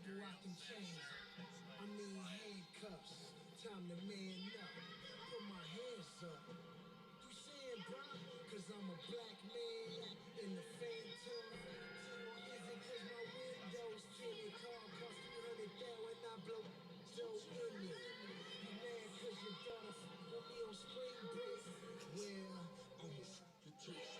I can change. I mean handcuffs. Time to man up. Put my hands up. You saying, bro? Cause I'm a black man in the phantom. Or is it cause my windows tinted? Car cost 300,000 when I blow so in it. You mad cause your daughter with me on spring break? Well, I'ma the taste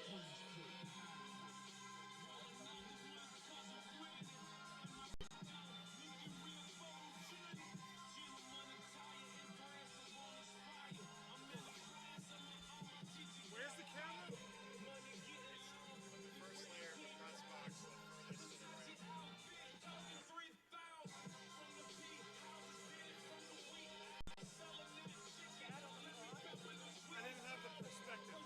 Where's the camera? First layer, press box, furthest to the right. I didn't have the perspective.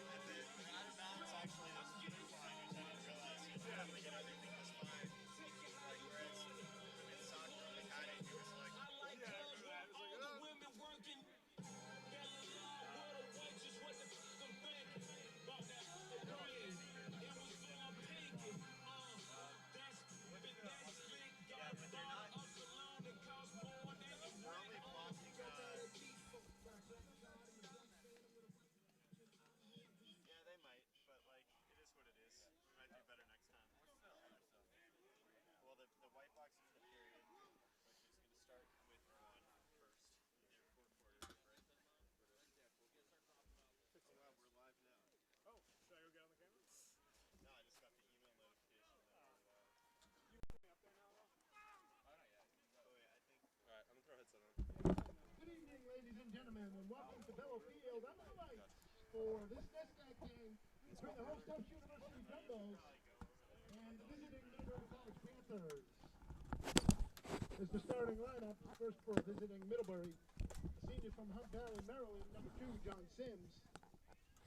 And the out of bounds actually is fine, which I didn't realize. You probably get everything just fine. Like whereas in soccer, when they had it, you was like, Yeah, I remember that. It was like, oh. yeah, but they're not. They're only blocking. Yeah, they might, but like it is what it is. We might do better next time. Well, the white box is the period, which is going to start with one first. They're 4 quarters, right? Oh wow, we're live now. Oh, should I go get on the camera? No, I just got the email notification that we're live. You put me up there now, though? Oh, not yet. Oh wait, I think. All right, I'm gonna throw a headset on. Good evening, ladies and gentlemen, and welcome to Bellow Field. I'm the lights for this NESCAC game between the host Tufts University Jumbos and the visiting Middlebury College Panthers. Is the starting lineup. First for visiting Middlebury, a senior from Hunt Valley, Maryland, number 2, John Sims.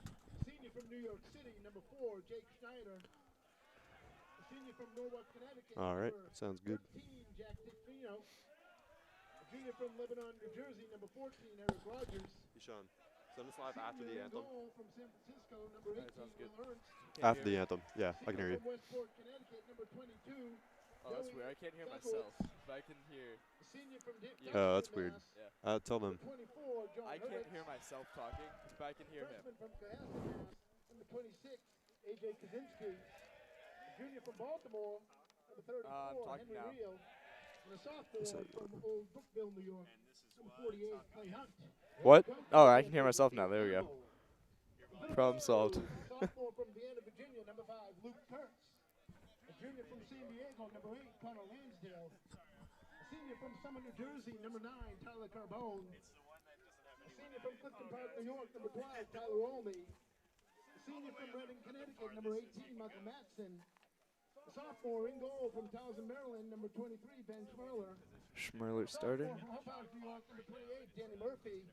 A senior from New York City, number 4, Jake Schneider. A senior from Norwalk, Connecticut, All right, number sounds good. 13, Jack Dictrino. A junior from Lebanon, New Jersey, number 14, Eric Rogers. Sean, send us live after the anthem. Goal from San Francisco, number 18, sounds good. Will Ernst. After the anthem, yeah, I can hear you. From Westport, Connecticut, number 22. Oh, that's weird. I can't hear myself, but I can hear. A senior from Oh, that's weird. Yeah. Tell them. 24, John I can't Hurwitz. hear myself talking, but I can hear him. Freshman from Cohasset, Mass. Number 26, AJ Kaczynski. A junior from Baltimore, number 34, I'm talking Henry now. Reel. And a sophomore from Old Brookville, New York, number 48, Clay Hunt. What? Oh, I can hear myself now. There we go. Problem solved. Sophomore from Vienna, Virginia, number 5, Luke Kurtz. A junior from San Diego, number 8, Connor Lansdale. A senior from Summit, New Jersey, number 9, Tyler Carbone. A senior from Clifton Park, New York, number 12, Tyler Olney. A senior from Reading, Connecticut, number 18, Michael Matson. A sophomore in goal from Towson, Maryland, number 23, Ben Schmerler. Schmerler starting. Sophomore from Hub House, New York, number 28, Danny Murphy.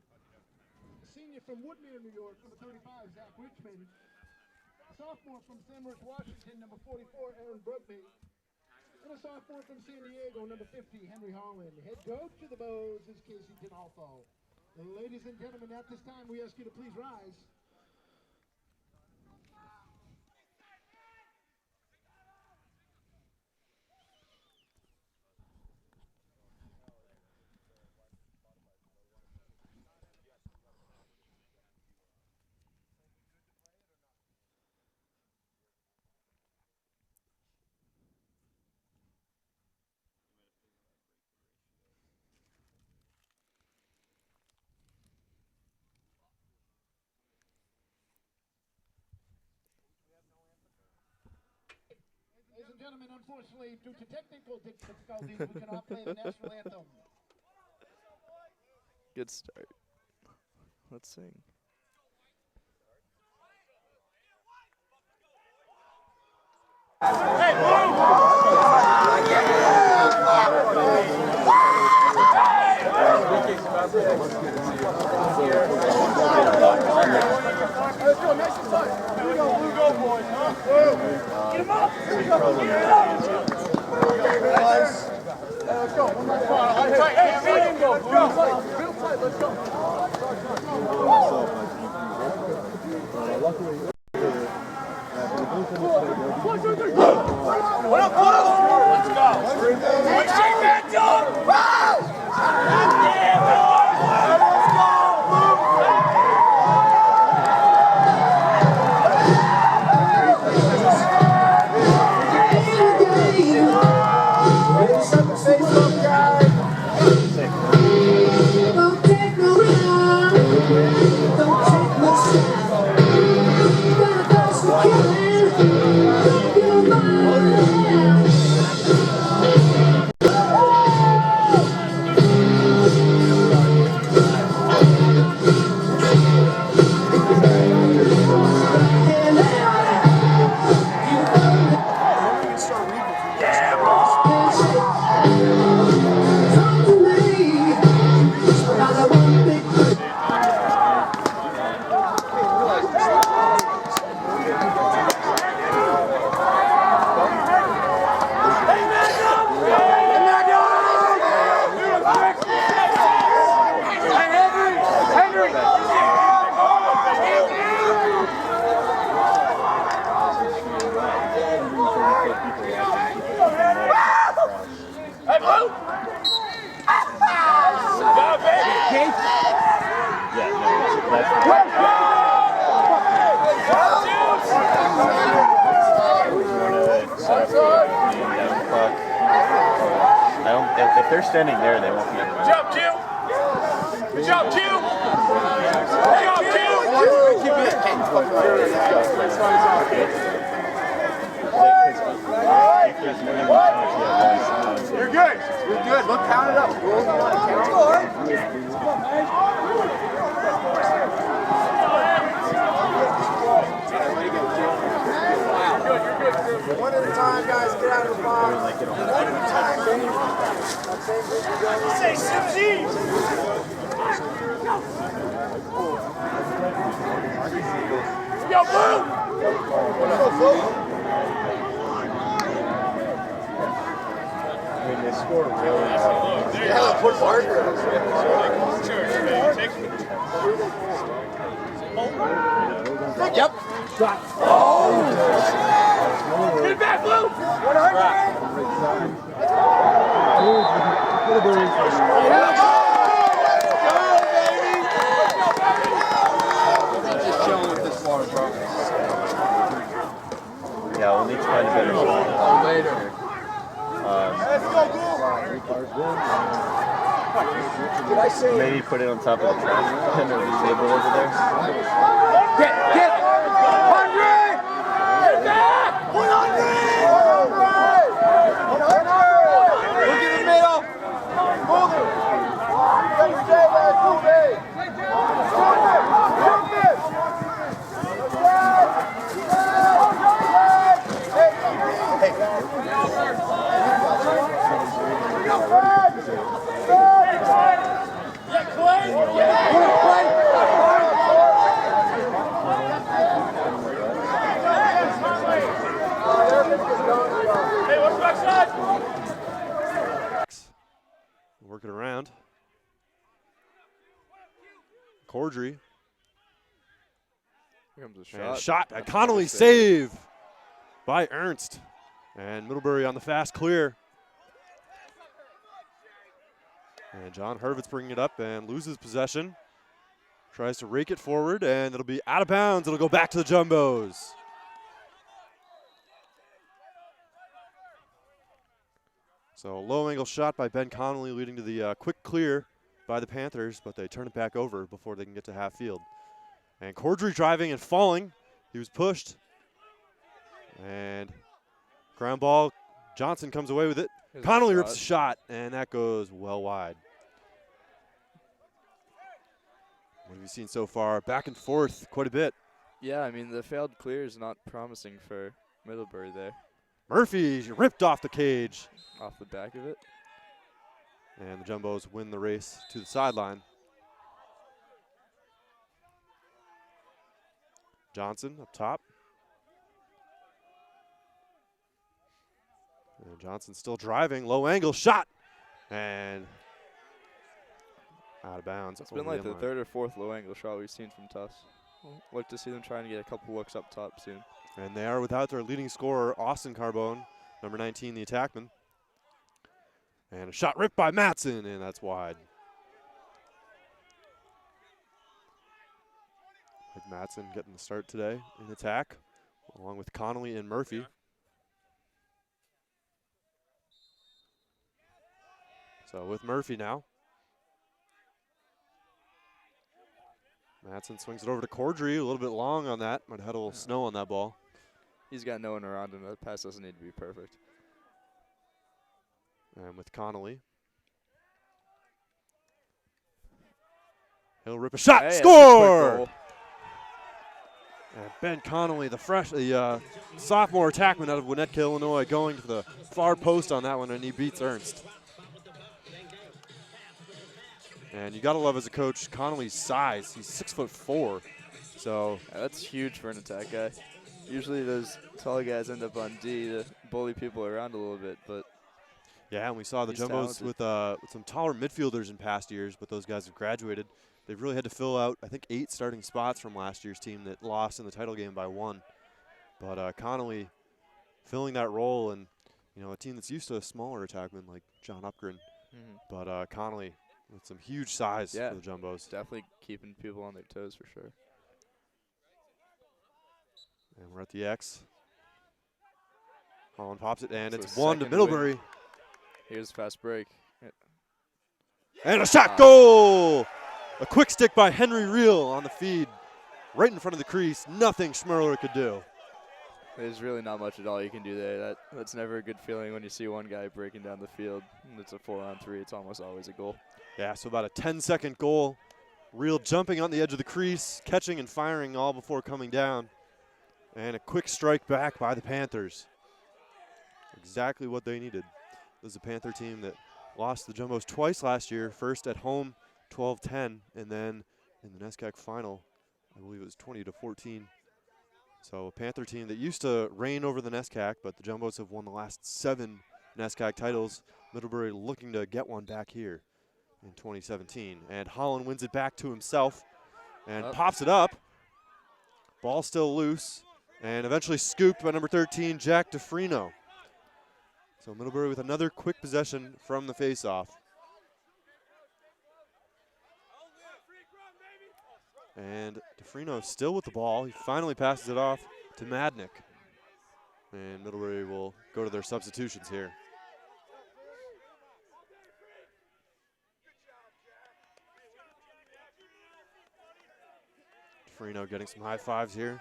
A senior from Woodmere, New York, number 35, Zach Richmond. A sophomore from Sandwich, Washington, number 44, Aaron Brugby. And a sophomore from San Diego, number 50, Henry Holland. Head coach of the Bows is Casey Tinalfo. Ladies and gentlemen, at this time, we ask you to please rise. Ladies and gentlemen, unfortunately, due to technical difficulties, we cannot play the national anthem. Good start. Let's sing. Let's go, nice and tight. Here we go, blue go, boys, huh? Get him up! Get him up! Let's go, one more time. Hey, Regan, go! Real tight, let's go. What up, let's go! If they're standing there, they won't be. Jump, Q! Good job, Q! Good job, Q! You're good. You're good. Look, count it up. One at a time, guys. Get out of the box. Say, Susie! Yo, Blue! They scored really Yeah, put Parker. Yep. Get it back, Blue! 100. Yeah, we'll need to find a better shot. Later. Did I say Maybe put it on top of the trash can or the table over there. get 100! Get back! 100! Look in the middle. Move it. Let's stay there. Move it. Move it. Hey, what's backside? Working around. Cordry. Here comes a And shot. a shot by Connolly, save by Ernst. And Middlebury on the fast clear. And John Hurwitz bringing it up and loses possession. Tries to rake it forward, and it'll be out of bounds. It'll go back to the Jumbos. So a low angle shot by Ben Connolly leading to the quick clear by the Panthers, but they turn it back over before they can get to half field. And Cordry driving and falling. He was pushed. And ground ball. Johnson comes away with it. Here's a Connolly shot. rips a shot, and that goes well wide. What have you seen so far? Back and forth quite a bit. Yeah, I mean, the failed clear is not promising for Middlebury there. Murphy ripped off the cage. Off the back of it. And the Jumbos win the race to the sideline. Johnson up top. And Johnson still driving. Low angle shot. And out of bounds. It's been like the third or fourth low angle shot we've seen from Tufts. Look to see them trying to get a couple looks up top soon. And they are without their leading scorer, Austin Carbone, number 19, the attackman. And a shot ripped by Matson, and that's wide. Mike Matson getting the start today in attack, along with Connolly and Murphy. So with Murphy now. Matson swings it over to Cordry, a little bit long on that. Might have had a little snow on that ball. He's got no one around him. That pass doesn't need to be perfect. And with Connolly. He'll rip a shot, Hey, that's a score! quick goal. And Ben Connolly, the sophomore attackman out of Winnetka, Illinois, going to the far post on that one, and he beats Ernst. And you got to love as a coach Connolly's size. He's 6'4", so Yeah, that's huge for an attack guy. Usually those tall guys end up on D to bully people around a little bit, but yeah. And we saw the He's Jumbos talented. with some taller midfielders in past years, but those guys have graduated. They've really had to fill out, I think, 8 starting spots from last year's team that lost in the title game by 1. But Connolly filling that role and you know, a team that's used to a smaller attackman like John Upgren. Mm-hmm. But Connolly with some huge size Yeah. for the Jumbos. Definitely keeping people on their toes for sure. And we're at the X. Holland pops it, and So it's one to second Middlebury. win. Here's a fast break. Yeah. And a shot goal! A quick stick by Henry Reel on the feed. Right in front of the crease. Nothing Schmerler could do. There's really not much at all you can do there. That's never a good feeling when you see one guy breaking down the field. And it's a 4-on-3. It's almost always a goal. Yeah, so about a 10-second goal. Reel jumping on the edge of the crease, catching and firing all before coming down. And a quick strike back by the Panthers. Exactly what they needed. This is a Panther team that lost the Jumbos twice last year. First at home, 12-10, and then in the NESCAC final, I believe it was 20-14. So a Panther team that used to reign over the NESCAC, but the Jumbos have won the last 7 NESCAC titles. Middlebury looking to get one back here in 2017. And Holland wins it back to himself and pops it up. Ball still loose, and eventually scooped by number 13, Jack DeFrino. So Middlebury with another quick possession from the faceoff. And DeFrino still with the ball. He finally passes it off to Madnick. And Middlebury will go to their substitutions here. DeFrino getting some high fives here.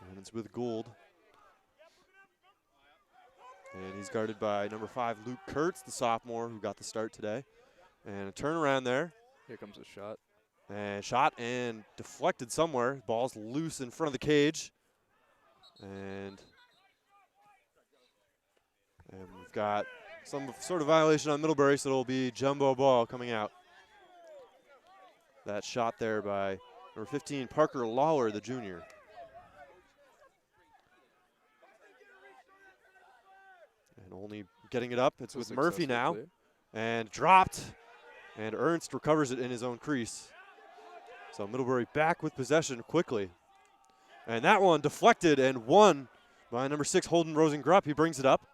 And it's with Gould. And he's guarded by number 5, Luke Kurtz, the sophomore who got the start today. And a turnaround there. Here comes a shot. And shot and deflected somewhere. Ball's loose in front of the cage. And we've got some sort of violation on Middlebury, so it'll be jumbo ball coming out. That shot there by number 15, Parker Lawler, the junior. And only getting it up. It's with Murphy now. Clear. And dropped. And Ernst recovers it in his own crease. So Middlebury back with possession quickly. And that one deflected and won by number 6, Holden Rosengrupp. He brings it up.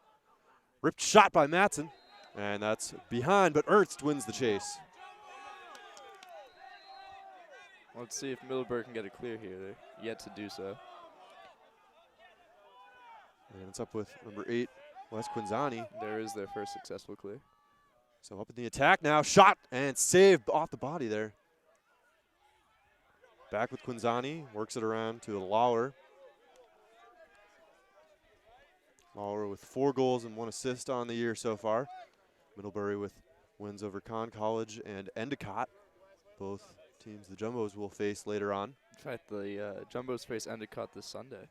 Ripped shot by Matson. And that's behind, but Ernst wins the chase. Let's see if Middlebury can get it clear here. They're yet to do so. And it's up with number 8, Wes Quinzani. There is their first successful clear. So up in the attack now. Shot and saved off the body there. Back with Quinzani. Works it around to Lawler. Lawler with 4 goals and 1 assist on the year so far. Middlebury with wins over Conn College and Endicott. Both teams the Jumbos will face later on. In fact, the Jumbos face Endicott this Sunday,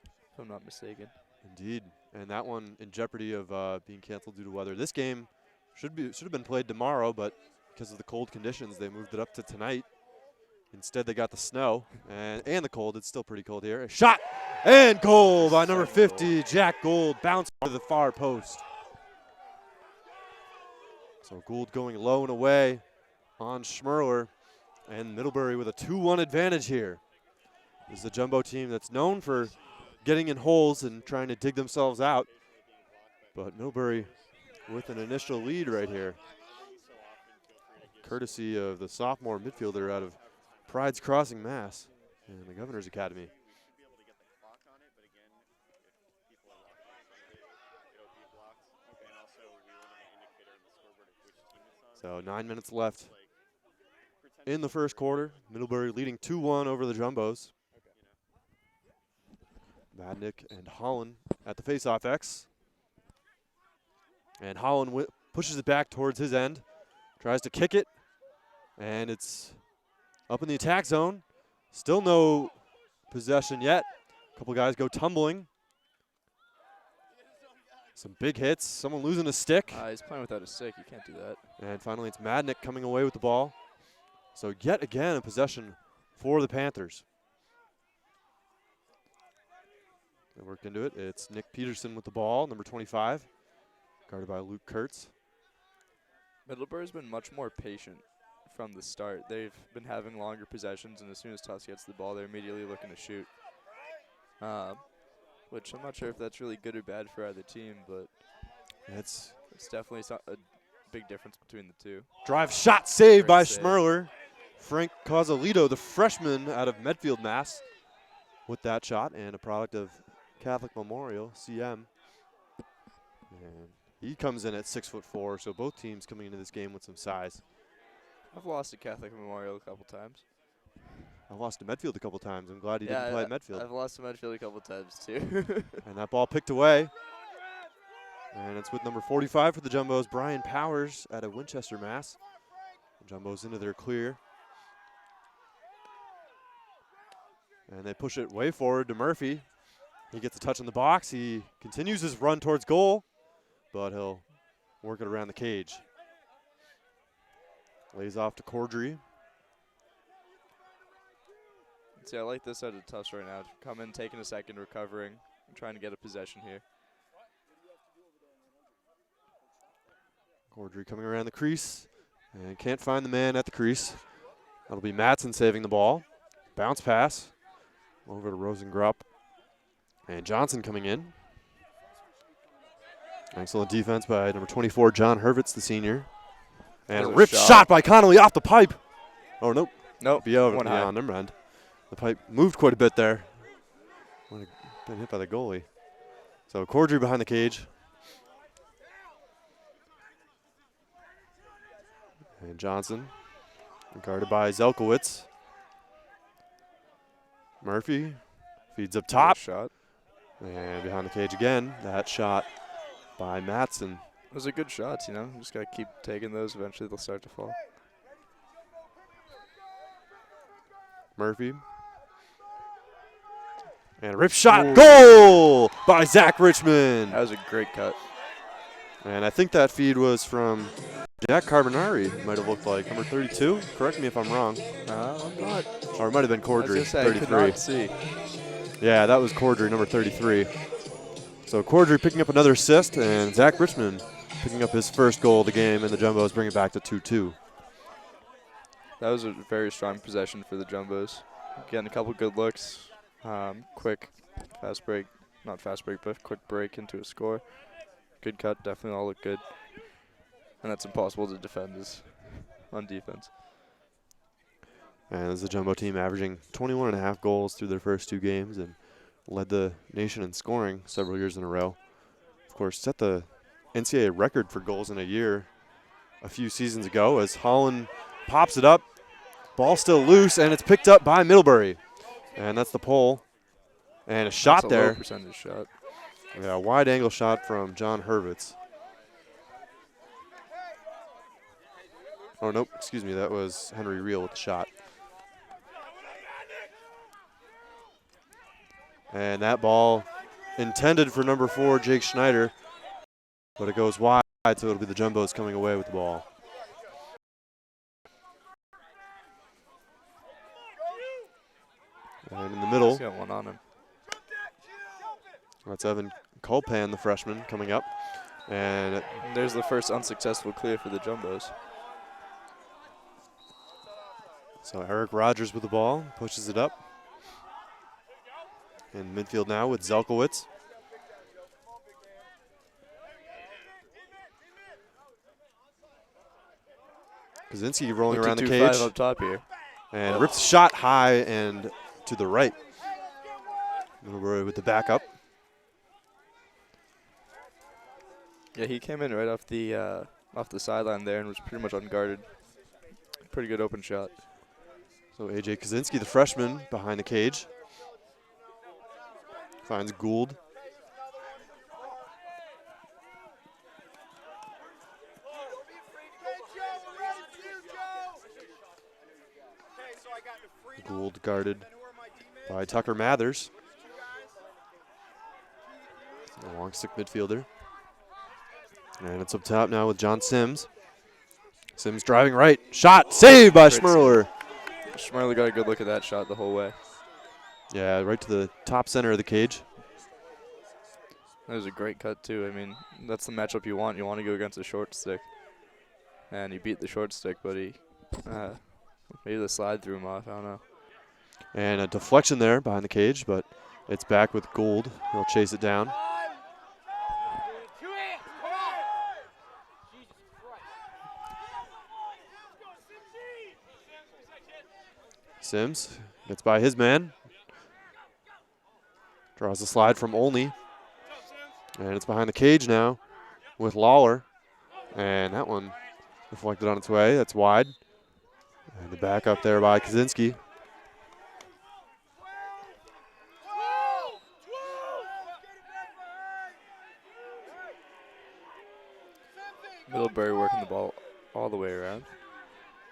if I'm not mistaken. Indeed. And that one in jeopardy of being canceled due to weather. This game should have been played tomorrow, but because of the cold conditions, they moved it up to tonight. Instead, they got the snow and the cold. It's still pretty cold here. A shot and goal by number 50, Jack Gould. Bounced to the far post. So Gould going low and away on Schmerler. And Middlebury with a 2-1 advantage here. This is a Jumbo team that's known for getting in holes and trying to dig themselves out. But Middlebury with an initial lead right here. Courtesy of the sophomore midfielder out of Pride's Crossing, Mass, and the Governor's Academy. So 9 minutes left in the first quarter. Middlebury leading 2-1 over the Jumbos. Madnick and Holland at the faceoff X. And Holland pushes it back towards his end. Tries to kick it. And it's up in the attack zone. Still no possession yet. A couple guys go tumbling. Some big hits. Someone losing a stick. He's playing without a stick. You can't do that. And finally it's Madnick coming away with the ball. So yet again a possession for the Panthers. They worked into it. It's Nick Peterson with the ball, number 25, guarded by Luke Kurtz. Middlebury's been much more patient from the start. They've been having longer possessions, and as soon as Tufts gets the ball, they're immediately looking to shoot. Which I'm not sure if that's really good or bad for either team, but It's definitely a big difference between the two. drive shot saved Great by save. Schmerler. Frank Causalito, the freshman out of Medfield, Mass, with that shot, and a product of Catholic Memorial, CM. And he comes in at 6'4", so both teams coming into this game with some size. I've lost to Catholic Memorial a couple times. I lost to Medfield a couple times. I'm glad he didn't play at Medfield. I've lost to Medfield a couple times too. And that ball picked away. And it's with number 45 for the Jumbos, Brian Powers out of Winchester, Mass. The Jumbos into their clear. And they push it way forward to Murphy. He gets a touch in the box. He continues his run towards goal, but he'll work it around the cage. Lays off to Cordry. See, I like this out of Tufts right now. Come in, taking a second, recovering, and trying to get a possession here. Cordry coming around the crease and can't find the man at the crease. That'll be Matson saving the ball. Bounce pass over to Rosengrupp. And Johnson coming in. Excellent defense by number 24, John Hurwitz, the senior. And a ripped shot by Connolly off the pipe. Oh, nope. Nope. Be over. One Yeah, high. never mind. The pipe moved quite a bit there. Might have been hit by the goalie. So Cordry behind the cage. And Johnson guarded by Zelkowitz. Murphy feeds up top. Shot. And behind the cage again. That shot by Matson. Those are good shots, you know. You just got to keep taking those. Eventually they'll start to fall. Murphy. And a rip shot. Ooh. Goal by Zach Richmond. That was a great cut. And I think that feed was from Jack Carbonari, might have looked like. Number 32. Correct me if I'm wrong. I'm not. Or it might have been Cordry, 33. I could not see. Yeah, that was Cordry, number 33. So Cordry picking up another assist, and Zach Richmond picking up his first goal of the game, and the Jumbos bring it back to 2-2. That was a very strong possession for the Jumbos. Getting a couple good looks. Quick, fast break. Not fast break, but quick break into a score. Good cut, definitely all look good. And that's impossible to defend on defense. And as the Jumbo team averaging 21.5 goals through their first two games and led the nation in scoring several years in a row. Of course, set the NCAA record for goals in a year a few seasons ago as Holland pops it up. Ball still loose, and it's picked up by Middlebury. And that's the pole. And a shot That's a there. low percentage shot. Yeah, a wide angle shot from John Hurwitz. Oh, nope, excuse me, that was Henry Reel with the shot. And that ball intended for number 4, Jake Schneider, but it goes wide, so it'll be the Jumbos coming away with the ball. And in the middle, He's got one on him. that's Evan Culpan, the freshman, coming up. And There's the first unsuccessful clear for the Jumbos. so Eric Rogers with the ball, pushes it up. In midfield now with Zelkowitz. Kaczynski rolling around the 52-5 cage up top here. and rips the shot high and to the right. Middlebury with the backup. Yeah, he came in right off the sideline there and was pretty much unguarded. Pretty good open shot. So AJ Kaczynski, the freshman, behind the cage. Finds Gould. Gould guarded by Tucker Mathers. A long stick midfielder. And it's up top now with John Sims. Sims driving right. Shot saved by Great Schmerler. Schmerler got a good look at that shot the whole way. Yeah, right to the top center of the cage. That was a great cut, too. I mean, that's the matchup you want. You want to go against a short stick. And he beat the short stick, but he Maybe the slide threw him off. I don't know. And a deflection there behind the cage, but it's back with Gould. He'll chase it down. Sims gets by his man. Draws the slide from Olney. And it's behind the cage now with Lawler. And that one deflected on its way. That's wide. And the back up there by Kaczynski. Middlebury working the ball all the way around.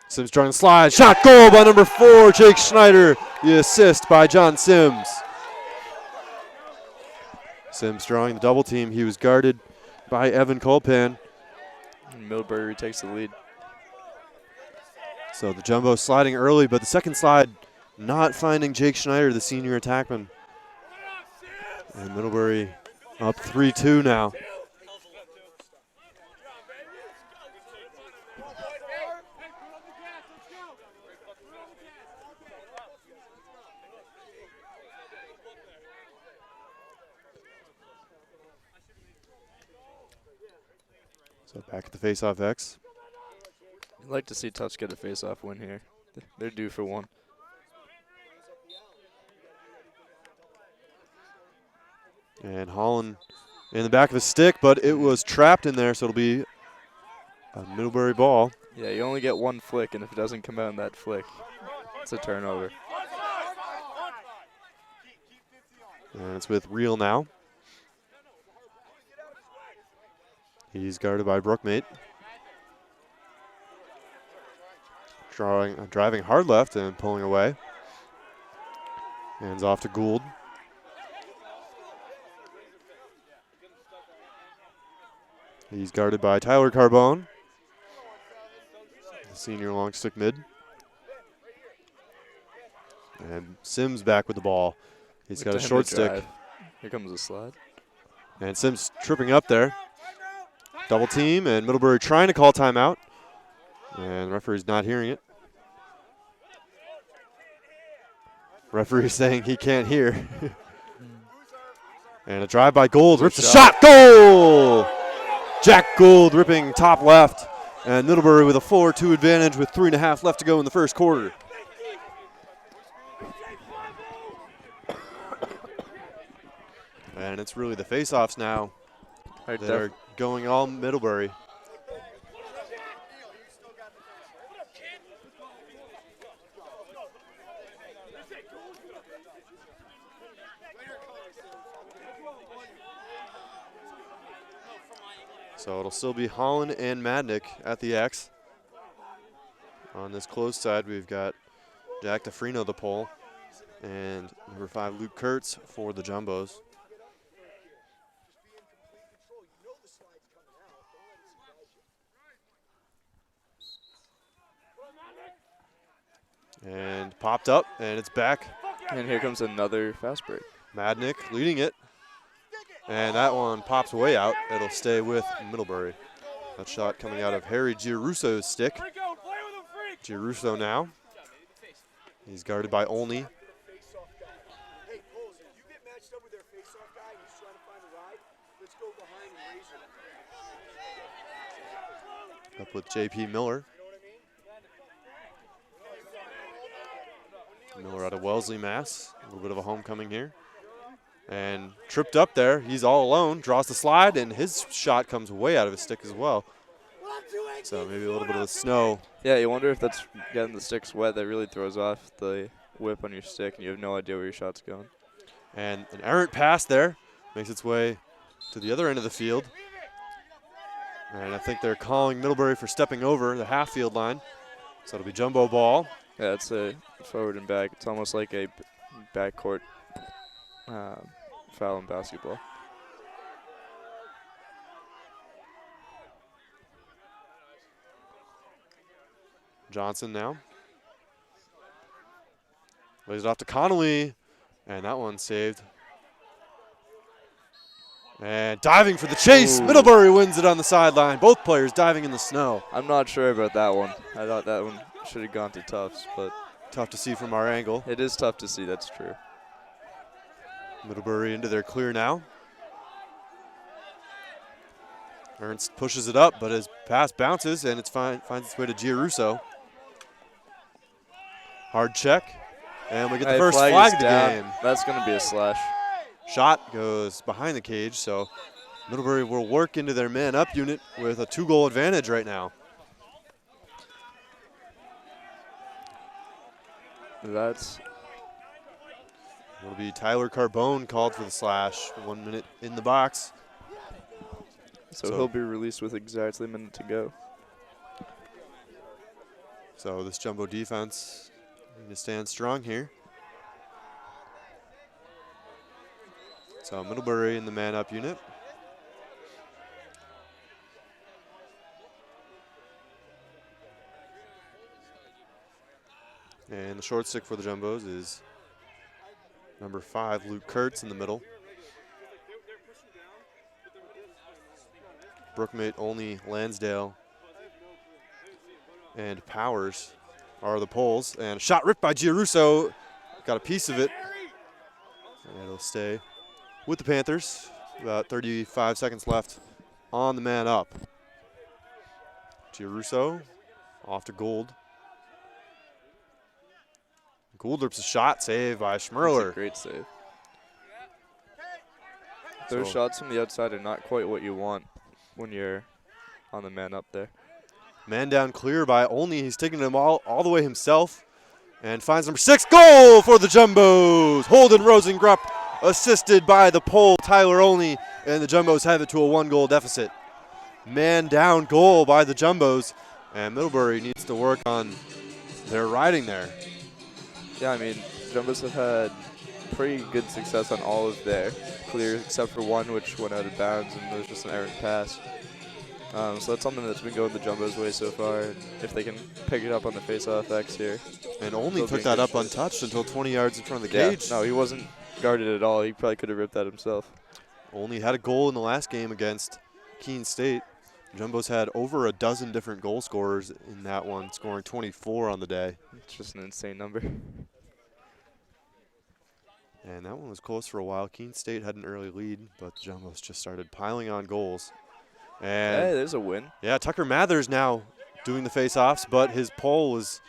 Sims drawing the slide. Shot goal by number 4, Jake Schneider. The assist by John Sims. Sims drawing the double team. He was guarded by Evan Colpan. And Middlebury takes the lead. So the Jumbo sliding early, but the second slide not finding Jake Schneider, the senior attackman. And Middlebury up 3-2 now. So back at the face-off X. I'd like to see Tufts get a face-off win here. They're due for one. And Holland in the back of the stick, but it was trapped in there, so it'll be a Middlebury ball. Yeah, you only get one flick, and if it doesn't come out in that flick, it's a turnover. And it's with Reel now. He's guarded by Brookmate. Driving hard left and pulling away. Hands off to Gould. He's guarded by Tyler Carbone, the senior long stick mid. And Sims back with the ball. He's got a short stick. Here comes the slide. And Sims tripping up there. Double team, and Middlebury trying to call timeout. And the referee's not hearing it. Referee saying he can't hear. And a drive by Gould, rips the shot, goal! Jack Gould ripping top left. And Middlebury with a 4-2 advantage with 3.5 left to go in the first quarter. And it's really the face-offs now that are going all Middlebury. So it'll still be Holland and Madnick at the X. On this closed side, we've got Jack DeFrino, the pole, and number 5, Luke Kurtz for the Jumbos. And popped up, and it's back. And here comes another fast break. Madnick leading it. And that one pops way out. It'll stay with Middlebury. That shot coming out of Harry Giarusso's stick. Giarusso now. He's guarded by Olney. Up with J.P. Miller. Miller out of Wellesley, Mass. A little bit of a homecoming here. And tripped up there. He's all alone. Draws the slide, and his shot comes way out of his stick as well. So maybe a little bit of the snow. Yeah, you wonder if that's getting the sticks wet. That really throws off the whip on your stick, and you have no idea where your shot's going. And an errant pass there. Makes its way to the other end of the field. And I think they're calling Middlebury for stepping over the half-field line. So it'll be Jumbo ball. Yeah, it's a forward and back. It's almost like a backcourt foul in basketball. Johnson now. Lays it off to Connolly, and that one saved. And diving for the chase. Ooh. Middlebury wins it on the sideline. Both players diving in the snow. I'm not sure about that one. I thought that one should have gone to Tufts, but Tough to see from our angle. it is tough to see. That's true. Middlebury into their clear now. Ernst pushes it up, but his pass bounces, and it's finds its way to Giarusso. Hard check, and we get the Hey, first flag is of the down. game. That's going to be a slash. Shot goes behind the cage, so Middlebury will work into their man-up unit with a 2-goal advantage right now. That's It'll be Tyler Carbone called for the slash. 1 minute in the box. so he'll be released with exactly a minute to go. So this Jumbo defense going to stand strong here. So Middlebury in the man-up unit. And the short stick for the Jumbos is number 5, Luke Kurtz in the middle. Brookmate only Lansdale and Powers are the poles. And a shot ripped by Giarusso. Got a piece of it. And it'll stay with the Panthers. About 35 seconds left on the man up. Giarusso off to Gould. Gouldrup's a shot saved by That's a Schmerler. great save. Those So- shots from the outside are not quite what you want when you're on the man up there. Man down clear by Olney. He's taking them all the way himself and finds number 6. Goal for the Jumbos. Holden Rosengrupp assisted by the pole Tyler Olney, and the Jumbos have it to a 1-goal deficit. Man down goal by the Jumbos, and Middlebury needs to work on their riding there. Yeah, I mean, Jumbos have had pretty good success on all of their clears, except for one which went out of bounds, and it was just an errant pass. So that's something that's been going the Jumbos' way so far. And if they can pick it up on the face-off X here. And Olney they'll be took in that good up shape. untouched until 20 yards in front of the Yeah, cage. no, he wasn't guarded at all. He probably could have ripped that himself. Only had a goal in the last game against Keene State. Jumbos had over a dozen different goal scorers in that one, scoring 24 on the day. It's just an insane number. And that one was close for a while. Keene State had an early lead, but the Jumbos just started piling on goals. And Hey, there's a win. yeah, Tucker Mathers now doing the face-offs, but his pole was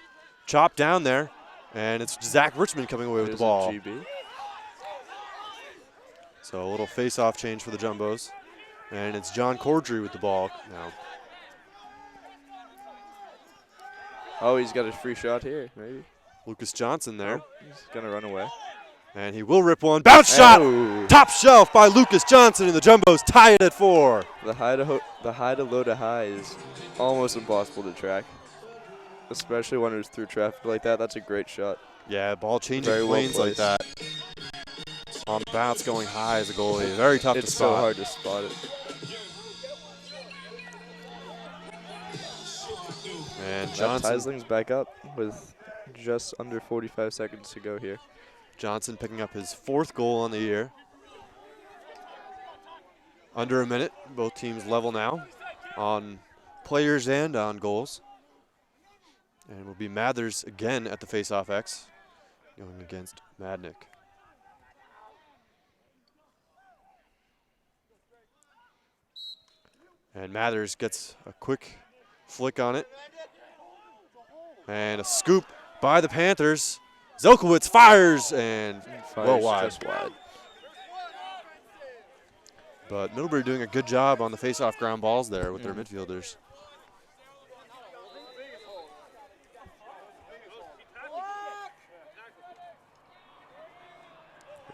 chopped down there, and it's Zach Richmond coming away with There's the ball. a GB. So a little face-off change for the Jumbos. And it's John Cordry with the ball now. Oh, he's got a free shot here, maybe. Lucas Johnson there. He's going to run away. And he will rip one. Bounce shot! Oh. Top shelf by Lucas Johnson, and the Jumbos tie it at 4. The high to low to high is almost impossible to track, especially when it's through traffic like that. That's a great shot. Yeah, ball changing Very well lanes like placed. that. On the bounce going high as a goalie. Very tough to It's spot. so hard to spot it. And That Johnson, Teisling's back up with just under 45 seconds to go here. Johnson picking up his 4th goal on the year. Under a minute. Both teams level now on players and on goals. And it will be Mathers again at the face-off X going against Madnick. And Mathers gets a quick flick on it. And a scoop by the Panthers. Zelkowitz fires and well Fires wide. just wide. But Middlebury doing a good job on the face-off ground balls there with their midfielders.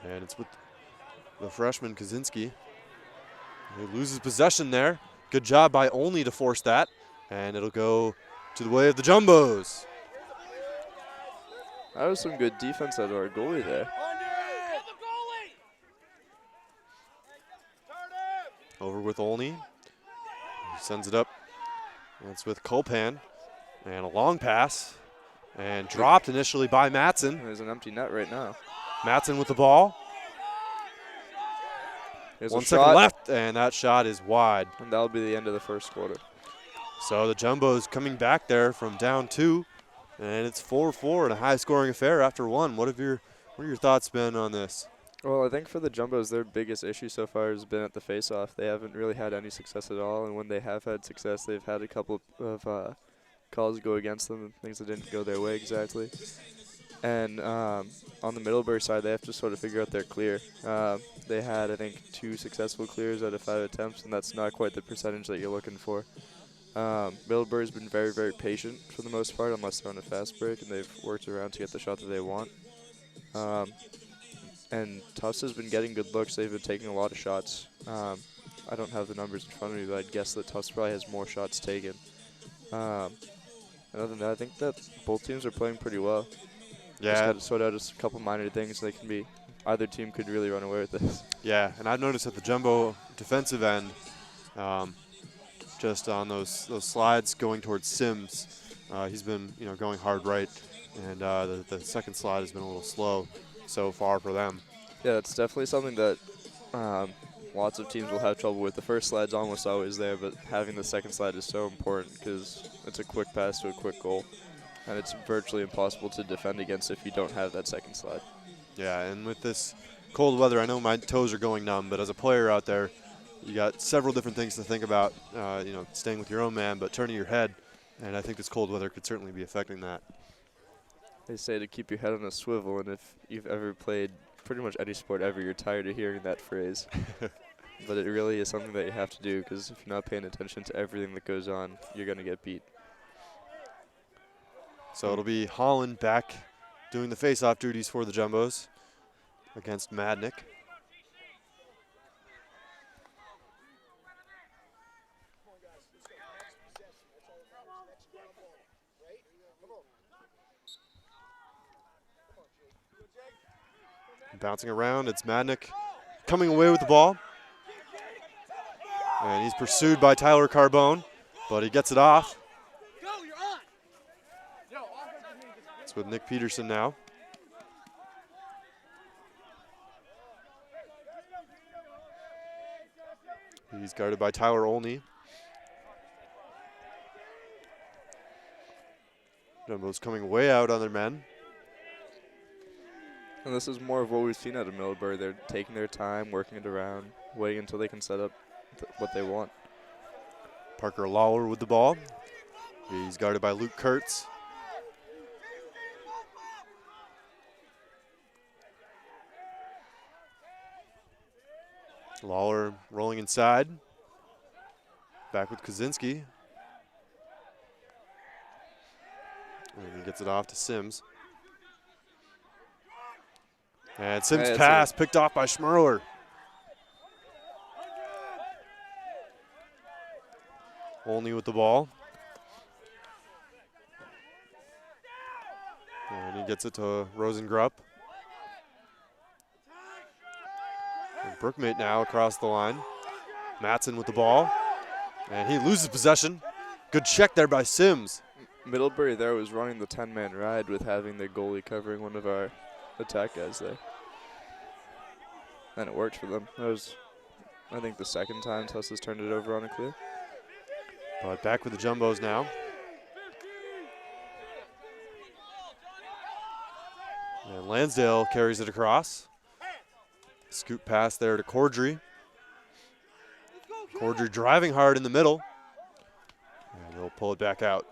And it's with the freshman Kaczynski. He loses possession there. Good job by Olney to force that. And it'll go to the way of the Jumbos. That was some good defense out of our goalie there. Over with Olney. He sends it up. And it's with Kolpan. And a long pass. And dropped initially by Matson. There's an empty net right now. Matson with the ball. There's 1 a second shot, left, and that shot is wide. and that'll be the end of the first quarter. So the Jumbos coming back there from down 2 And it's 4-4 and a high-scoring affair after one. What are your thoughts been on this? Well, I think for the Jumbos, their biggest issue so far has been at the face-off. They haven't really had any success at all, and when they have had success, they've had a couple of calls go against them, and things that didn't go their way exactly. And on the Middlebury side, they have to sort of figure out their clear. They had, I think, 2 successful clears out of 5 attempts, and that's not quite the percentage that you're looking for. Middlebury's been very, very patient for the most part, unless they're on a fast break, and they've worked around to get the shot that they want. And Tufts has been getting good looks. They've been taking a lot of shots. I don't have the numbers in front of me, but I'd guess that Tufts probably has more shots taken. And other than that, I think that both teams are playing pretty well. Yeah. Just got to sort out just a couple minor things. They can be, either team could really run away with this. Yeah, and I've noticed at the Jumbo defensive end, just on those slides going towards Sims, he's been going hard right, and the second slide has been a little slow so far for them. Yeah, it's definitely something that lots of teams will have trouble with. The first slide's almost always there, but having the second slide is so important because it's a quick pass to a quick goal, and it's virtually impossible to defend against if you don't have that second slide. Yeah, and with this cold weather, I know my toes are going numb, but as a player out there, you got several different things to think about, staying with your own man, but turning your head, and I think this cold weather could certainly be affecting that. They say to keep your head on a swivel, and if you've ever played pretty much any sport ever, you're tired of hearing that phrase. But it really is something that you have to do, because if you're not paying attention to everything that goes on, you're going to get beat. So it'll be Holland back doing the face-off duties for the Jumbos against Madnick. Bouncing around, it's Madnick coming away with the ball. And he's pursued by Tyler Carbone, but he gets it off. It's with Nick Peterson now. He's guarded by Tyler Olney. Jumbo's coming way out on their men. And this is more of what we've seen out of Middlebury. They're taking their time, working it around, waiting until they can set up what they want. Parker Lawler with the ball. He's guarded by Luke Kurtz. Lawler rolling inside. Back with Kaczynski. And he gets it off to Sims. And Sims' pass picked off by Schmerler. Olney with the ball. And he gets it to Rosengrupp. And Brookmate now across the line. Matson with the ball. And he loses possession. Good check there by Sims. Middlebury there was running the 10-man ride with having their goalie covering one of our attack guys there. And it worked for them. That was, I think, the second time Tufts has turned it over on a clear. But back with the Jumbos now. And Lansdale carries it across. Scoop pass there to Cordry. Cordry driving hard in the middle. And they'll pull it back out.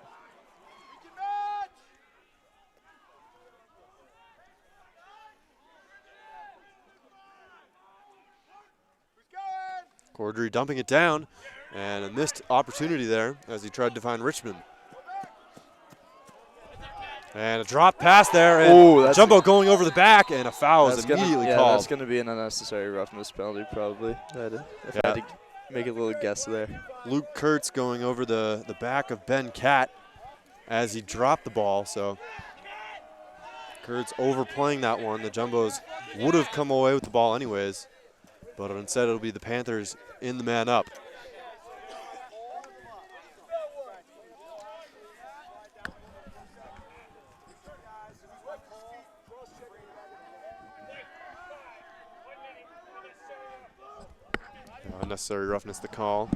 Cordry dumping it down, and a missed opportunity there as he tried to find Richmond. And a drop pass there, and Jumbo going over the back, and a foul is immediately called. That's going to be an unnecessary roughness penalty, probably. If I had to make a little guess there. Luke Kurtz going over the back of Ben Catt as he dropped the ball, so Kurtz overplaying that one. The Jumbos would have come away with the ball anyways, but instead it'll be the Panthers in the man up. Unnecessary roughness the call.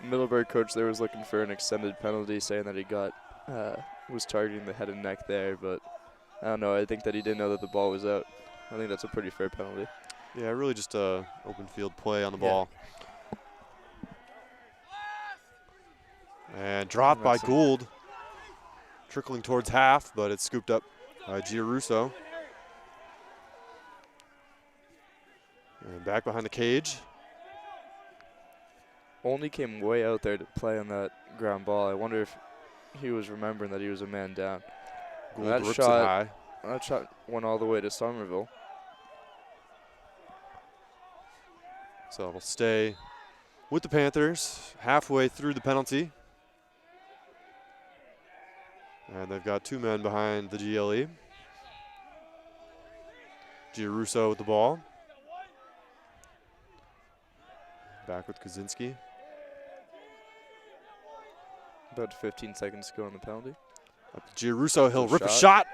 Middlebury coach there was looking for an extended penalty, saying that he got was targeting the head and neck there, but I don't know. I think that he didn't know that the ball was out. I think that's a pretty fair penalty. Yeah, really just a open field play on the ball. And dropped by Gould. Trickling towards half, but it's scooped up by Giarusso. And back behind the cage. Only came way out there to play on that ground ball. I wonder if he was remembering that he was a man down. Gould That rips shot, it high. That shot went all the way to Somerville. So it'll stay with the Panthers halfway through the penalty. And they've got 2 men behind the GLE. Giarusso with the ball. Back with Kaczynski. About 15 seconds to go on the penalty. Up to Giarusso, he'll rip a shot.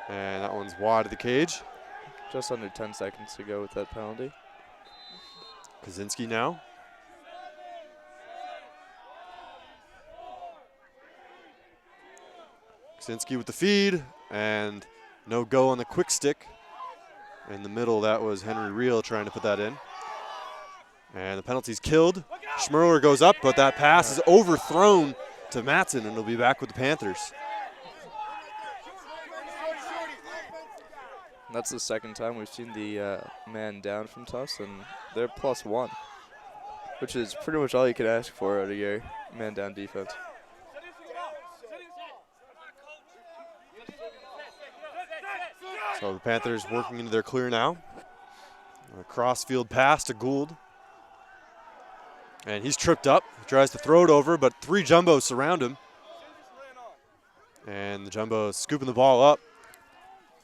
And that one's wide of the cage. Just under 10 seconds to go with that penalty. Kaczynski now. Kaczynski with the feed, and no go on the quick stick. In the middle, that was Henry Reel trying to put that in. And the penalty's killed. Schmerler goes up, but that pass is overthrown to Matson, and he'll be back with the Panthers. That's the second time we've seen the man down from Tufts, and they're +1, which is pretty much all you could ask for out of your man down defense. So the Panthers working into their clear now. A cross-field pass to Gould. And he's tripped up. He tries to throw it over, but 3 Jumbos surround him. And the Jumbos scooping the ball up.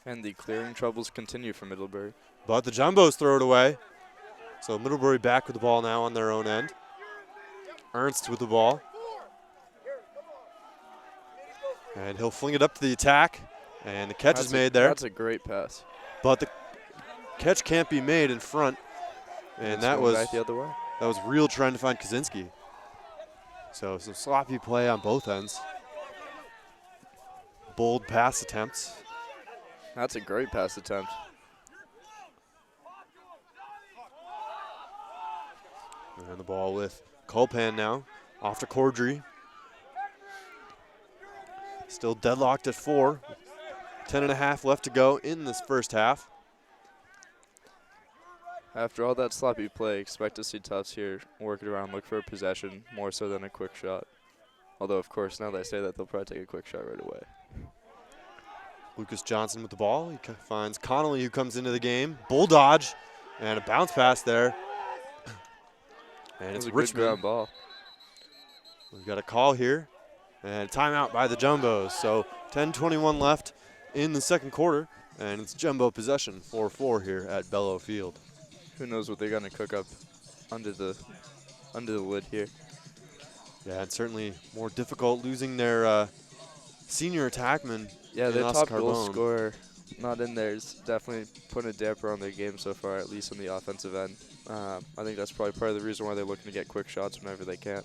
And the clearing troubles continue for Middlebury. But the Jumbos throw it away. So Middlebury back with the ball now on their own end. Ernst with the ball. And he'll fling it up to the attack. And the catch is made there. That's a great pass. But the catch can't be made in front. And that was back the other way. That was Reel trying to find Kaczynski. So some sloppy play on both ends. Bold pass attempts. That's a great pass attempt. And the ball with Colpan now. Off to Cordry. Still deadlocked at 4. 10.5 left to go in this first half. After all that sloppy play, expect to see Tufts here work it around, look for a possession, more so than a quick shot. Although, of course, now that I say that, they'll probably take a quick shot right away. Lucas Johnson with the ball. He finds Connolly, who comes into the game. Bull dodge and a bounce pass there. And it's a good Richmond. ground ball. We've got a call here. And a timeout by the Jumbos. So 10:21 left in the second quarter. And it's Jumbo possession, 4-4 here at Bellow Field. Who knows what they're going to cook up under the lid here. Yeah, it's certainly more difficult losing their senior attackman. Yeah, their Oscar top goal Carbone. scorer not in there is definitely putting a damper on their game so far, at least on the offensive end. I think that's probably part of the reason why they're looking to get quick shots whenever they can.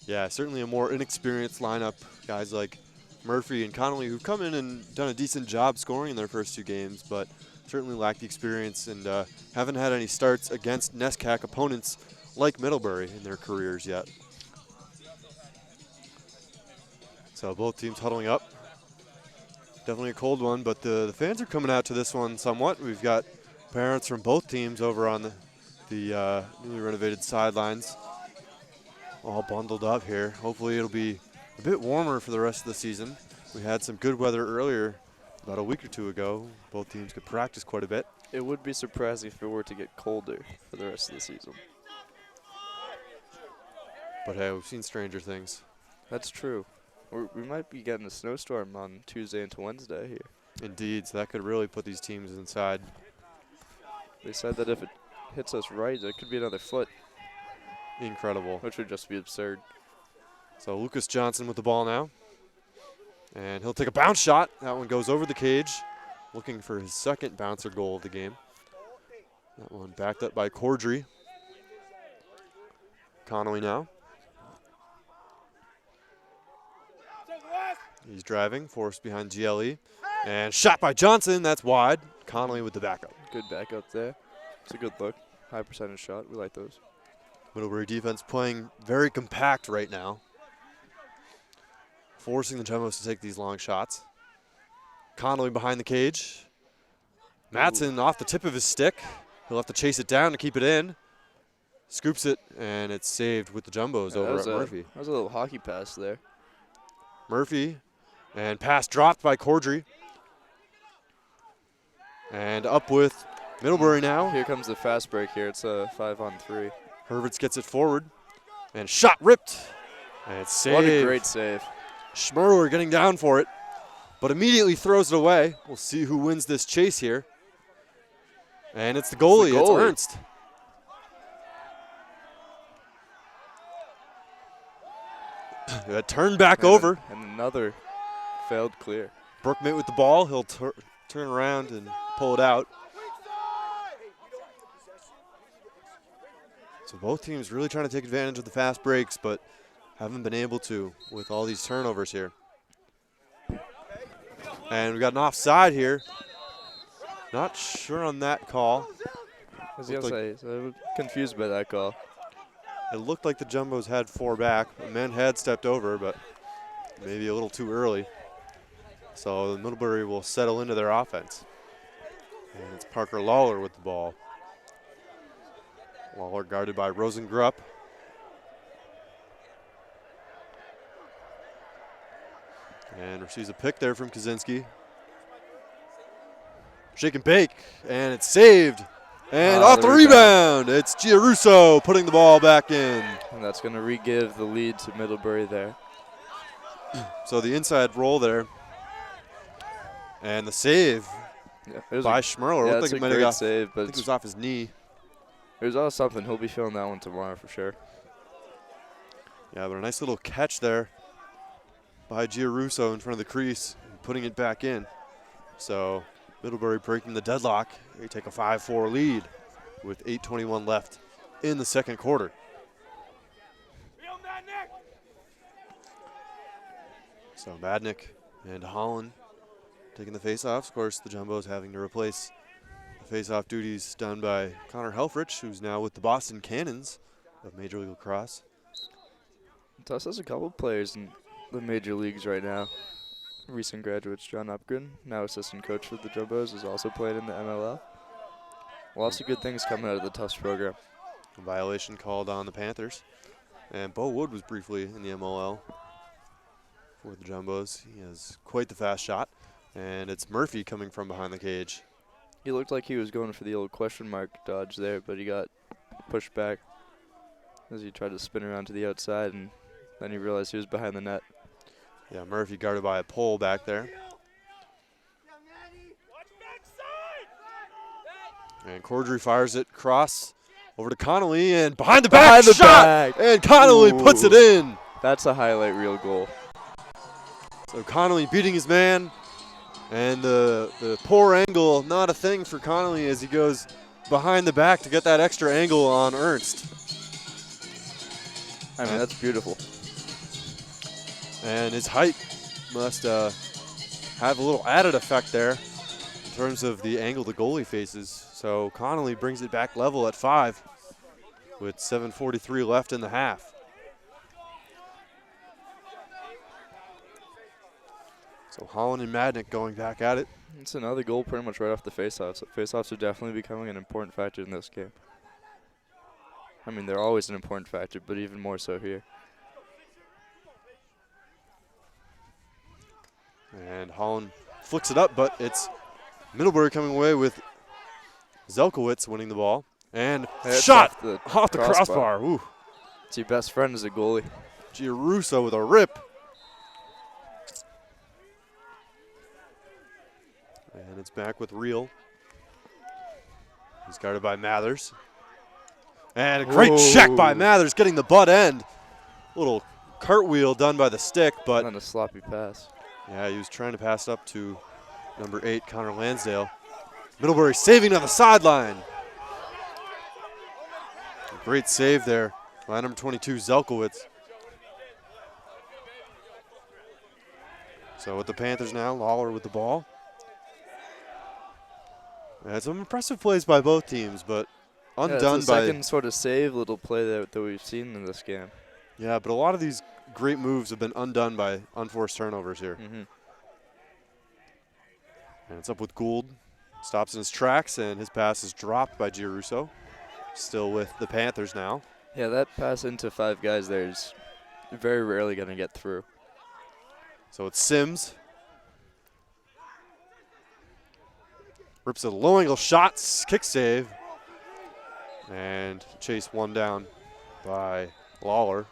Yeah, certainly a more inexperienced lineup. Guys like Murphy and Connolly who've come in and done a decent job scoring in their first 2 games, but certainly lack the experience and haven't had any starts against NESCAC opponents like Middlebury in their careers yet. So both teams huddling up. Definitely a cold one, but the fans are coming out to this one somewhat. We've got parents from both teams over on the newly renovated sidelines, all bundled up here. Hopefully it'll be a bit warmer for the rest of the season. We had some good weather earlier, about a week or 2 ago. Both teams could practice quite a bit. It would be surprising if it were to get colder for the rest of the season. But hey, we've seen stranger things. That's true. We might be getting a snowstorm on Tuesday into Wednesday here. Indeed, so that could really put these teams inside. They said that if it hits us right, it could be another foot. Incredible. Which would just be absurd. So Lucas Johnson with the ball now. And he'll take a bounce shot. That one goes over the cage. Looking for his second bouncer goal of the game. That one backed up by Cordry. Connolly now. He's driving, forced behind GLE. And shot by Johnson. That's wide. Connolly with the backup. Good backup there. It's a good look. High percentage shot. We like those. Middlebury defense playing very compact right now, forcing the Jumbos to take these long shots. Connolly behind the cage. Mattson off the tip of his stick. He'll have to chase it down to keep it in. Scoops it, and it's saved with the Jumbos over at Murphy. That was a little hockey pass there. Murphy, and pass dropped by Cordry. And up with Middlebury now. Here comes the fast break here. It's a 5-on-3. Hurwitz gets it forward, and shot ripped, and it's saved. What a great save. Schmerler getting down for it, but immediately throws it away. We'll see who wins this chase here. And it's the goalie. It's Ernst. That turned back over. And another failed clear. Brookmate with the ball. He'll turn around and pull it out. So both teams really trying to take advantage of the fast breaks, but haven't been able to with all these turnovers here. And we got an offside here. Not sure on that call. I was going to say, so I was confused by that call. It looked like the Jumbos had 4 back. A man had stepped over, but maybe a little too early. So Middlebury will settle into their offense. And it's Parker Lawler with the ball. Lawler guarded by Rosengrupp. And receives a pick there from Kaczynski. Shake and bake, and it's saved. And off the rebound, it's Giarusso putting the ball back in. And that's going to re-give the lead to Middlebury there. So the inside roll there. And the save by Schmerler. Yeah, Looked like it might have got, save, but I think it was off his knee. It was all something. He'll be feeling that one tomorrow for sure. Yeah, but a nice little catch there by Giarusso in front of the crease, and putting it back in. So Middlebury breaking the deadlock. They take a 5-4 lead with 8:21 left in the second quarter. So Madnick and Holland taking the faceoffs. Of course, the Jumbos having to replace the faceoff duties done by Connor Helfrich, who's now with the Boston Cannons of Major League Lacrosse. Tufts has a couple players in the major leagues right now. Recent graduates, John Upgren, now assistant coach for the Jumbos, is also playing in the MLL. Lots of good things coming out of the Tufts program. A violation called on the Panthers. And Bo Wood was briefly in the MLL for the Jumbos. He has quite the fast shot. And it's Murphy coming from behind the cage. He looked like he was going for the old question mark dodge there, but he got pushed back as he tried to spin around to the outside, and then he realized he was behind the net. Yeah, Murphy guarded by a pole back there. And Cordry fires it cross over to Connolly, and behind the back shot! And Connolly puts it in. That's a highlight reel goal. So Connolly beating his man, and the poor angle, not a thing for Connolly as he goes behind the back to get that extra angle on Ernst. I mean, that's beautiful. And his height must have a little added effect there in terms of the angle the goalie faces. So Connolly brings it back level at 5 with 7:43 left in the half. So Holland and Madnick going back at it. It's another goal pretty much right off the faceoffs. Faceoffs are definitely becoming an important factor in this game. I mean, they're always an important factor, but even more so here. And Holland flicks it up, but it's Middlebury coming away with Zelkowitz winning the ball. And shot off the crossbar. Ooh. It's your best friend as a goalie. Giarusso with a rip. And it's back with Reel. He's guarded by Mathers. And a great check by Mathers, getting the butt end. Little cartwheel done by the stick, but and a sloppy pass. Yeah, he was trying to pass up to number 8, Connor Lansdale. Middlebury saving on the sideline. A great save there by number 22, Zelkowitz. So with the Panthers now, Lawler with the ball. Yeah, some impressive plays by both teams, but undone it's the by. second sort of save little play that we've seen in this game. Yeah, but a lot of these great moves have been undone by unforced turnovers here. Mm-hmm. And it's up with Gould. Stops in his tracks, and his pass is dropped by Giarusso. Still with the Panthers now. Yeah, that pass into 5 guys there is very rarely going to get through. So it's Sims. Rips a low angle shot, kick save. And chase one down by Lawler.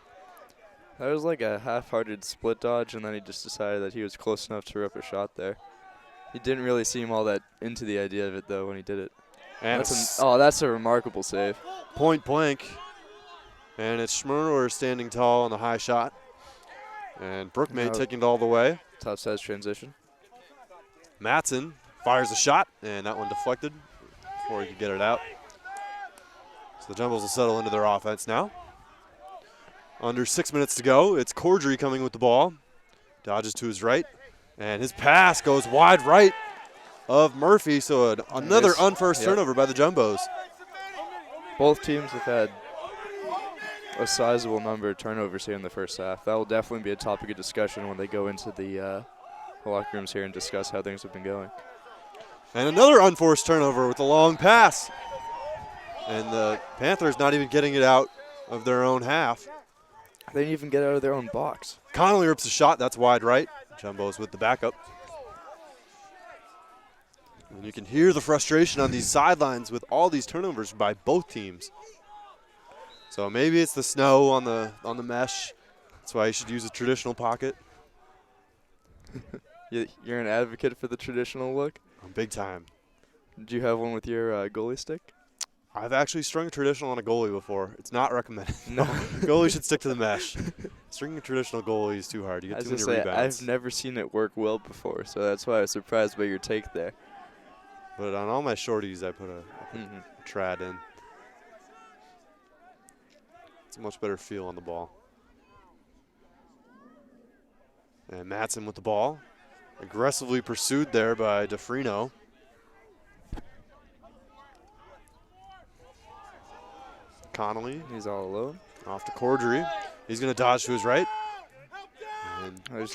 That was like a half-hearted split dodge, and then he just decided that he was close enough to rip a shot there. He didn't really seem all that into the idea of it, though, when he did it. And that's a remarkable save. Point blank. And it's Schmerler standing tall on the high shot. And Brookmay taking it all the way. Tough size transition. Matson fires a shot, and that one deflected before he could get it out. So the Jumbos will settle into their offense now. Under 6 minutes to go. It's Cordry coming with the ball. Dodges to his right. And his pass goes wide right of Murphy. So another unforced turnover by the Jumbos. Both teams have had a sizable number of turnovers here in the first half. That will definitely be a topic of discussion when they go into the locker rooms here and discuss how things have been going. And another unforced turnover with a long pass. And the Panthers not even getting it out of their own half. They didn't even get out of their own box. Connolly rips a shot. That's wide right. Jumbos with the backup. And you can hear the frustration on these sidelines with all these turnovers by both teams. So maybe it's the snow on the mesh. That's why you should use a traditional pocket. You're an advocate for the traditional look? Big time. Did you have one with your goalie stick? I've actually strung a traditional on a goalie before. It's not recommended. No. Goalie should stick to the mesh. Stringing a traditional goalie is too hard. You get too many rebounds. I've never seen it work well before, so that's why I was surprised by your take there. But on all my shorties, I put a trad in. It's a much better feel on the ball. And Matson with the ball. Aggressively pursued there by DeFrino. Connolly. He's all alone. Off to Cordry. He's going to dodge to his right. And there's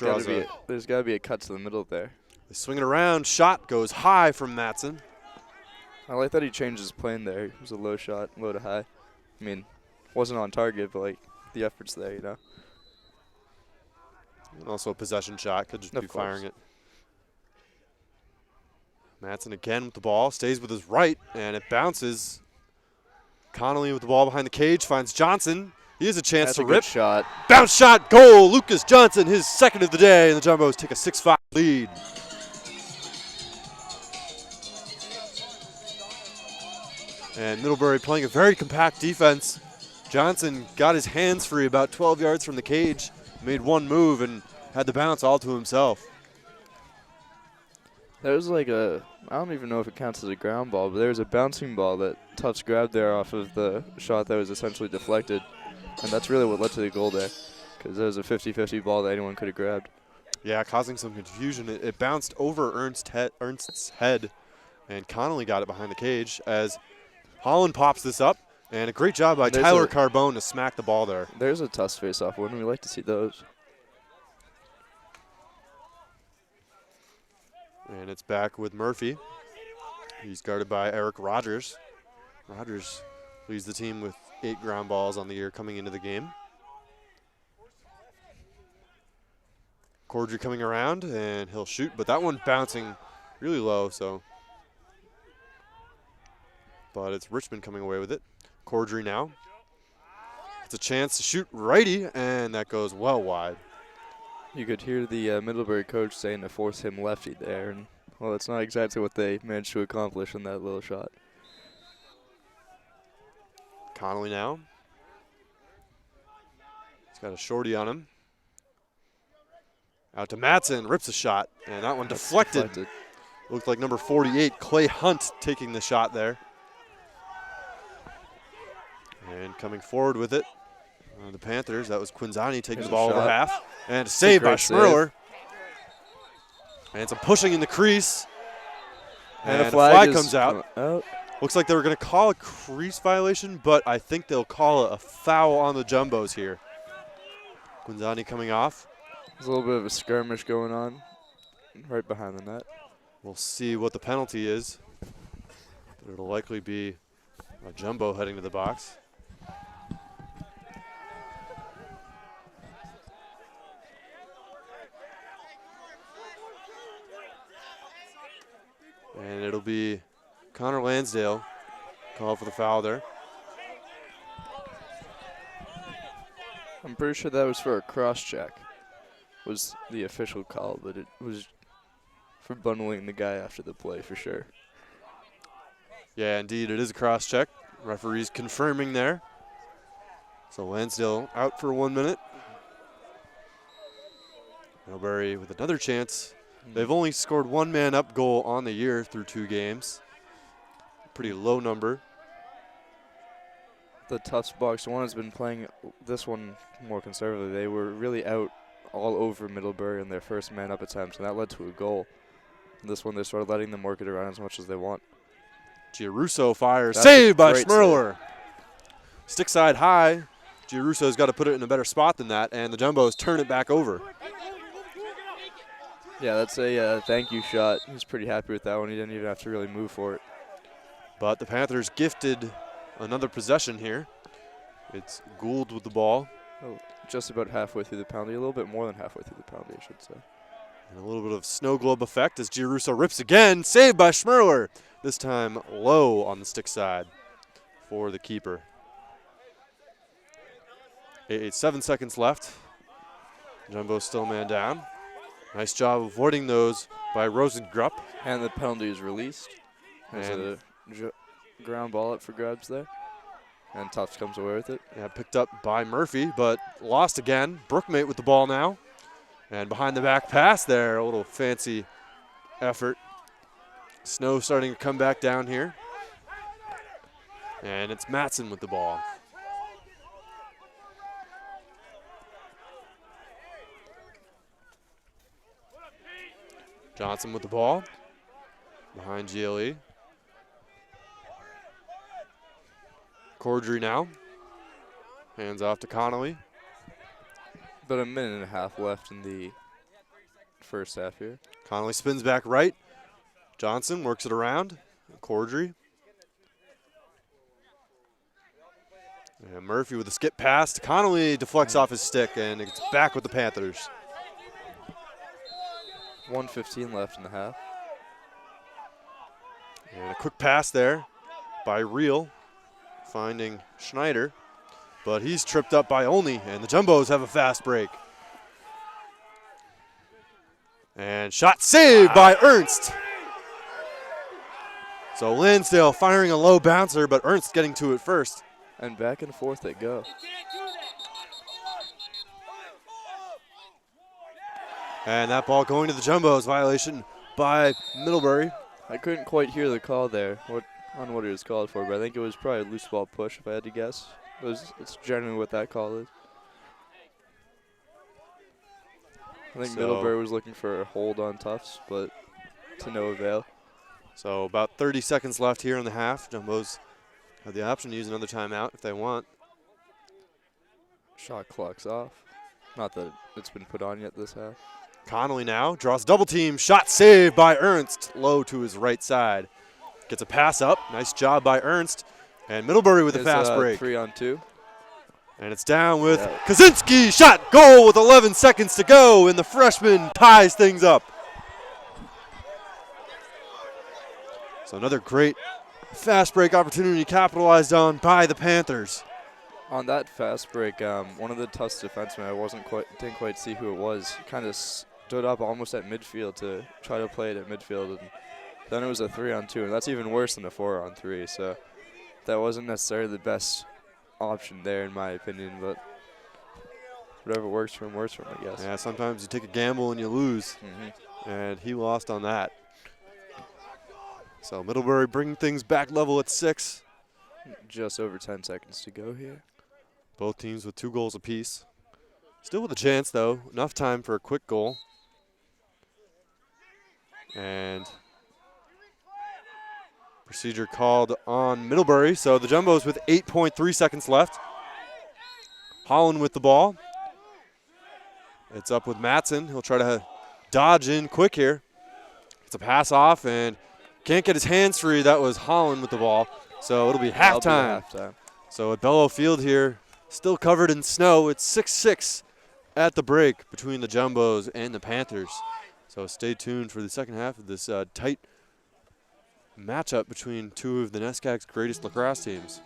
got to be a cut to the middle there. They swing it around. Shot goes high from Matson. I like that he changed his plane there. It was a low shot, low to high. I mean, wasn't on target, but, like, the effort's there, you know. And also a possession shot. Could just be firing it. Matson again with the ball. Stays with his right, and it bounces. Connolly with the ball behind the cage. Finds Johnson. He has a chance to rip. Good shot. Bounce shot. Goal. Lucas Johnson, his second of the day. And the Jumbos take a 6-5 lead. And Middlebury playing a very compact defense. Johnson got his hands free about 12 yards from the cage. Made one move and had the bounce all to himself. There was like I don't even know if it counts as a ground ball, but there was a bouncing ball that Tufts grabbed there off of the shot that was essentially deflected. And that's really what led to the goal there, because there was a 50-50 ball that anyone could have grabbed. Yeah, causing some confusion. It bounced over Ernst's head, and Connolly got it behind the cage as Holland pops this up. And a great job by Tyler Carbone to smack the ball there. There's a Tufts face-off. Wouldn't we like to see those? And it's back with Murphy. He's guarded by Eric Rogers. Rogers leads the team with 8 ground balls on the year coming into the game. Cordry coming around, and he'll shoot, but that one bouncing really low, so. But it's Richmond coming away with it. Cordry now. It's a chance to shoot righty, and that goes well wide. You could hear the Middlebury coach saying to force him lefty there, and well, that's not exactly what they managed to accomplish in that little shot. Connolly now. He's got a shorty on him. Out to Matson, rips a shot, and that one deflected. Looked like number 48, Clay Hunt, taking the shot there. And coming forward with it, the Panthers, that was Quinzani taking the ball over half. And a save by Schmerler. And some pushing in the crease. And a a flag flag is comes out. out. Looks like they were going to call a crease violation, but I think they'll call it a foul on the Jumbos here. Guinzani coming off. There's a little bit of a skirmish going on right behind the net. We'll see what the penalty is. But it'll likely be a Jumbo heading to the box. And it'll be Connor Lansdale called for the foul there. I'm pretty sure that was for a cross check, was the official call, but it was for bundling the guy after the play for sure. Yeah, indeed, it is a cross check. Referee's confirming there. So Lansdale out for 1 minute. Middlebury with another chance. They've only scored one man up goal on the year through 2 games. Pretty low number. The Tufts box one has been playing this one more conservatively. They were really out all over Middlebury in their first man up attempts, and that led to a goal. And this one, they started letting them work it around as much as they want. Giarusso fires. That's Saved by great Schmerler. Stick side high. Giarusso's got to put it in a better spot than that, and the Jumbos turn it back over. Yeah, that's a thank you shot. He's pretty happy with that one. He didn't even have to really move for it. But the Panthers gifted another possession here. It's Gould with the ball. Oh, just about halfway through the penalty. A little bit more than halfway through the penalty, I should say. And a little bit of snow globe effect as Giarusso rips again. Saved by Schmerler. This time low on the stick side for the keeper. 7 seconds left. Jumbo still man down. Nice job avoiding those by Rosengrupp. And the penalty is released. There's And a ground ball up for grabs there. And Tufts comes away with it. yeah, picked up by Murphy, but lost again. Brookmate with the ball now. And behind the back pass there, a little fancy effort. Snow starting to come back down here. And it's Matson with the ball. Johnson with the ball. Behind GLE. Cordry now. Hands off to Connolly. About a minute and a half left in the first half here. Connolly spins back right. Johnson works it around. Cordry. And Murphy with a skip pass. Connolly deflects off his stick, and it's back with the Panthers. 1:15 left in the half. And a quick pass there by Reel, finding Schneider. But he's tripped up by Olney, and the Jumbos have a fast break. And shot saved by Ernst. So Lansdale firing a low bouncer, but Ernst getting to it first. And back and forth they go. And that ball going to the Jumbos, violation by Middlebury. I couldn't quite hear the call there, what it was called for, but I think it was probably a loose ball push if I had to guess. It's generally what that call is. I think Middlebury was looking for a hold on Tufts, but to no avail. So about 30 seconds left here in the half. Jumbos have the option to use another timeout if they want. Shot clock's off. Not that it's been put on yet this half. Connolly now draws double team. Shot saved by Ernst. Low to his right side. Gets a pass up. Nice job by Ernst. And Middlebury with a fast break. 3-on-2. And it's down with Kaczynski. Shot goal with 11 seconds to go. And the freshman ties things up. So another great fast break opportunity capitalized on by the Panthers. On that fast break, one of the Tufts defensemen, didn't quite see who it was, kind of stood up almost at midfield to try to play it at midfield, and then it was a 3-on-2, and that's even worse than a 4-on-3. So that wasn't necessarily the best option there, in my opinion, but whatever works for him, I guess. Yeah, sometimes you take a gamble and you lose, and he lost on that. So Middlebury bringing things back level at 6. Just over 10 seconds to go here. Both teams with 2 goals apiece. Still with a chance, though. Enough time for a quick goal. And procedure called on Middlebury. So the Jumbos with 8.3 seconds left. Holland with the ball. It's up with Matson. He'll try to dodge in quick here. It's a pass off and can't get his hands free. That was Holland with the ball. So it'll be halftime. So at Bellow Field here, still covered in snow. It's 6-6 at the break between the Jumbos and the Panthers. So stay tuned for the second half of this tight matchup between two of the NESCAC's greatest lacrosse teams.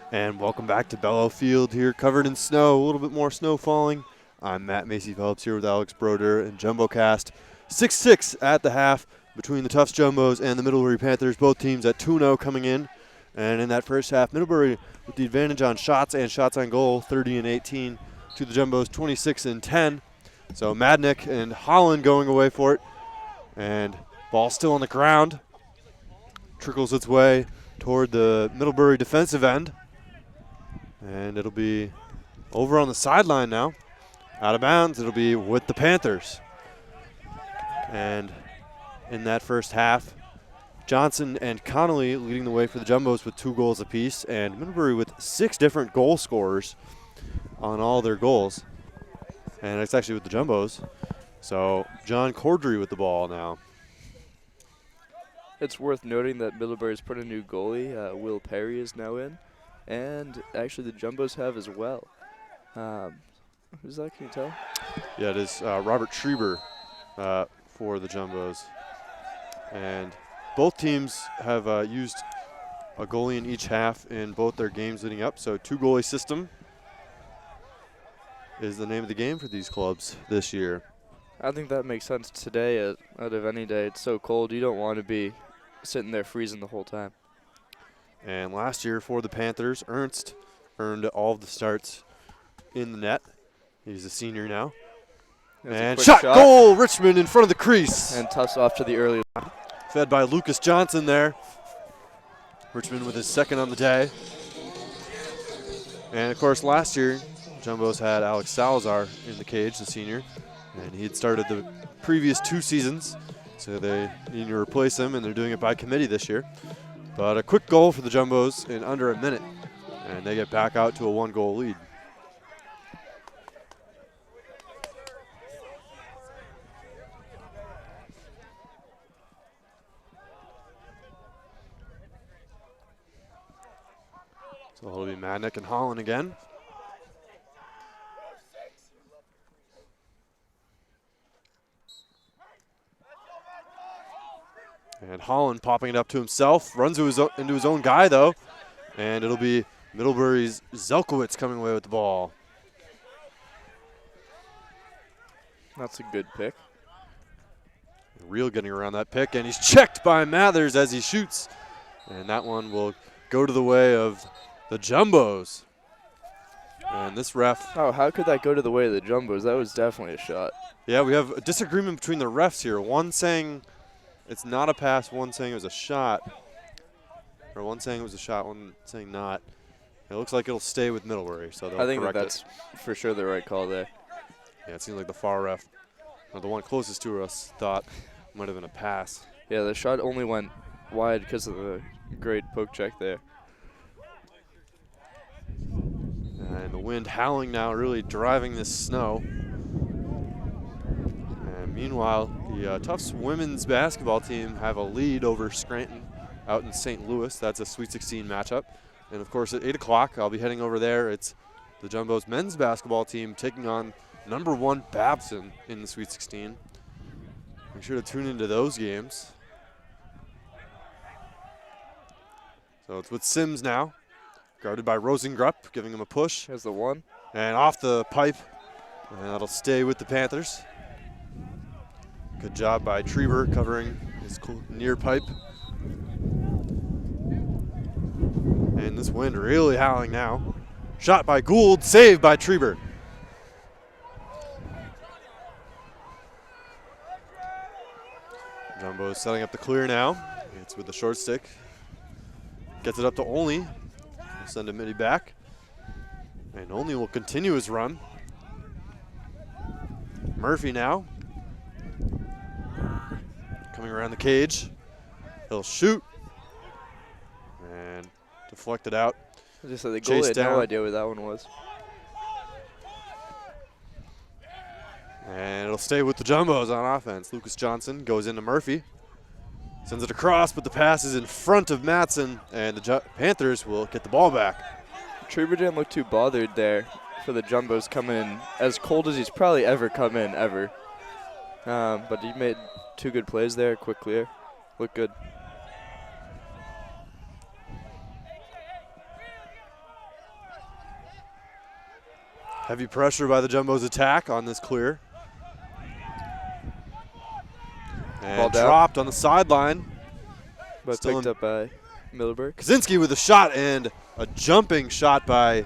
And welcome back to Bellow Field here, covered in snow, a little bit more snow falling. I'm Matt Macy Phelps here with Alex Broder and JumboCast. 6-6 at the half between the Tufts Jumbos and the Middlebury Panthers, both teams at 2-0 coming in. And in that first half, Middlebury with the advantage on shots and shots on goal, 30-18 to the Jumbos, 26-10. So Madnick and Holland going away for it. And ball still on the ground. Trickles its way toward the Middlebury defensive end. And it'll be over on the sideline now. Out of bounds, it'll be with the Panthers. And in that first half, Johnson and Connolly leading the way for the Jumbos with 2 goals apiece, and Middlebury with 6 different goal scorers on all their goals. And it's actually with the Jumbos. So John Cordry with the ball now. It's worth noting that Middlebury's put a new goalie. Will Perry is now in. And actually the Jumbos have as well. Who's that, can you tell? Yeah, it is Robert Schreiber for the Jumbos. And both teams have used a goalie in each half in both their games leading up. So 2-goalie system is the name of the game for these clubs this year. I think that makes sense today out of any day. It's so cold, you don't want to be sitting there freezing the whole time. And last year for the Panthers, Ernst earned all of the starts in the net. He's a senior now. And shot, goal, Richmond in front of the crease. And Tufts off to the early line. Fed by Lucas Johnson there. Richmond with his second on the day. And of course last year, Jumbos had Alex Salazar in the cage, the senior. And he had started the previous 2 seasons. So they need to replace him, and they're doing it by committee this year. But a quick goal for the Jumbos in under a minute, and they get back out to a 1-goal lead. So it'll be Madnick and Holland again. And Holland popping it up to himself, runs into his own guy though, and it'll be Middlebury's Zelkowitz coming away with the ball. That's a good pick. Real getting around that pick, and he's checked by Mathers as he shoots. And that one will go to the way of the Jumbos. And this ref. Oh, how could that go to the way of the Jumbos? That was definitely a shot. Yeah, we have a disagreement between the refs here. One saying it's not a pass, one saying it was a shot. Or one saying it was a shot, one saying not. It looks like it'll stay with Middlebury, so they'll I think correct that's for sure the right call there. Yeah, it seems like the far ref, or the one closest to us, thought it might have been a pass. Yeah, the shot only went wide because of the great poke check there. And the wind howling now, really driving this snow. And meanwhile, the Tufts women's basketball team have a lead over Scranton out in St. Louis. That's a Sweet 16 matchup. And of course, at 8 o'clock, I'll be heading over there. It's the Jumbos men's basketball team taking on number 1 Babson in the Sweet 16. Make sure to tune into those games. So it's with Sims now, guarded by Rosengrupp, giving him a push. Here's the one. And off the pipe, and that'll stay with the Panthers. Good job by Treber covering his near pipe. And this wind really howling now. Shot by Gould, saved by Treber. Jumbo is setting up the clear now. It's with the short stick. Gets it up to Olney. We'll send a midi back. And Olney will continue his run. Murphy now. Coming around the cage. He'll shoot. And deflected out. I just said the goalie had no idea what that one was. And it'll stay with the Jumbos on offense. Lucas Johnson goes into Murphy. Sends it across, but the pass is in front of Matson, and the Panthers will get the ball back. Treber didn't look too bothered there for the Jumbos coming in as cold as he's probably ever come in, ever. But he made 2 good plays there, quick clear. Looked good. Heavy pressure by the Jumbos attack on this clear. Ball And down. dropped on the sideline. But Still picked in- up by Middlebury. Kaczynski with a shot and a jumping shot by,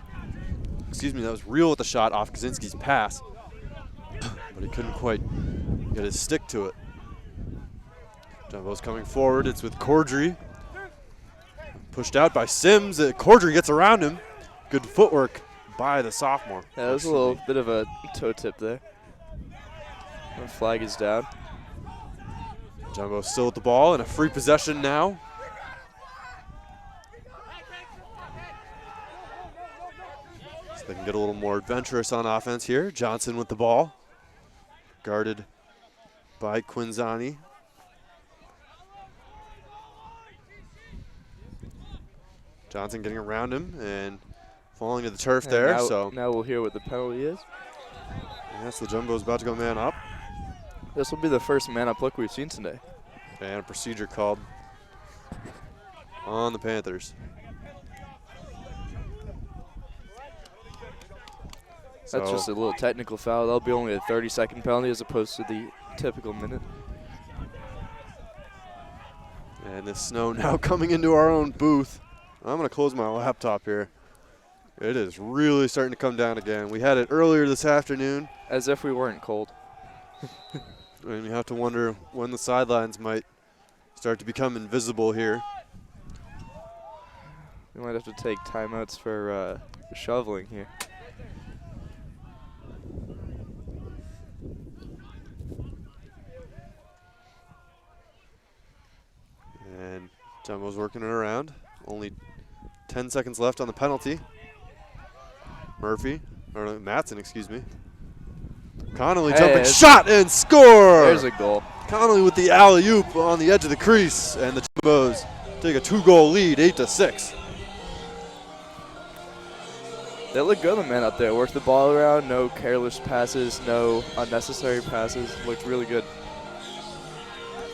that was Real with the shot off Kaczynski's pass. But he couldn't quite get his stick to it. Jumbo's coming forward. It's with Cordry. Pushed out by Sims. Cordry gets around him. Good footwork by the sophomore. Yeah, that was a little bit of a toe tip there. The flag is down. Jumbo still with the ball and a free possession now. So they can get a little more adventurous on offense here. Johnson with the ball. Guarded by Quinzani. Johnson getting around him and falling to the turf And there. now we'll hear what the penalty is. Yes, the Jumbo's about to go man up. This will be the first man-up look we've seen today. And a procedure called on the Panthers. That's just a little technical foul. That'll be only a 30-second penalty as opposed to the typical minute. And the snow now coming into our own booth. I'm going to close my laptop here. It is really starting to come down again. We had it earlier this afternoon. As if we weren't cold. And you have to wonder when the sidelines might start to become invisible here. We might have to take timeouts for shoveling here. And Jumbo's working it around. Only 10 seconds left on the penalty. Matson, excuse me. Connolly jumping shot and score! There's a goal. Connolly with the alley-oop on the edge of the crease, and the Jumbos take a 2-goal lead, 8-6. They look good, the man up there. Worked the ball around, no careless passes, no unnecessary passes. Looked really good.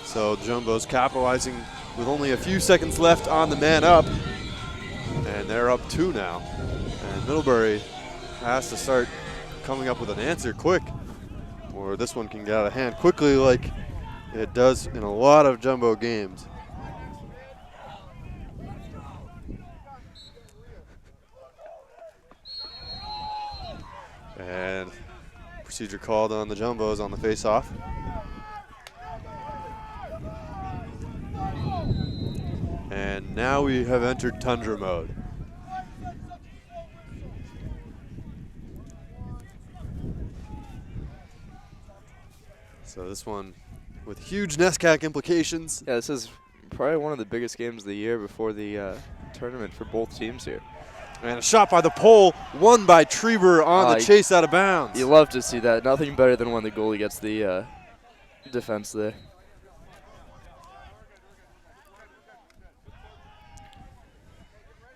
So the Jumbos capitalizing with only a few seconds left on the man up, and they're up 2 now. And Middlebury has to start coming up with an answer quick, or this one can get out of hand quickly like it does in a lot of Jumbo games. And procedure called on the Jumbos on the face-off. And now we have entered tundra mode. So this one with huge NESCAC implications. Yeah, this is probably one of the biggest games of the year before the tournament for both teams here. And a shot by the pole, won by Treber on the chase out of bounds. You love to see that. Nothing better than when the goalie gets the defense there.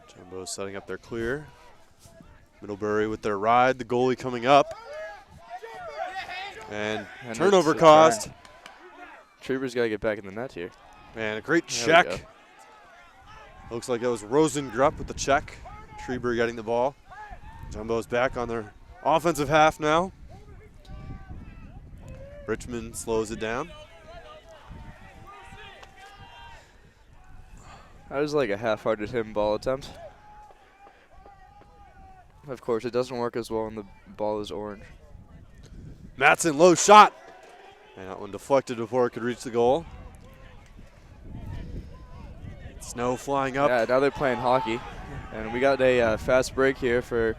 Jumbo setting up their clear. Middlebury with their ride, the goalie coming up. And turnover caused. Treber's got to get back in the net here. And a great check. Looks like it was Rosengrupp with the check. Treber getting the ball. Jumbo's back on their offensive half now. Richmond slows it down. That was like a half-hearted hidden ball attempt. Of course, it doesn't work as well when the ball is orange. Matson, low shot. And that one deflected before it could reach the goal. Snow flying up. Yeah, now they're playing hockey. And we got a fast break here for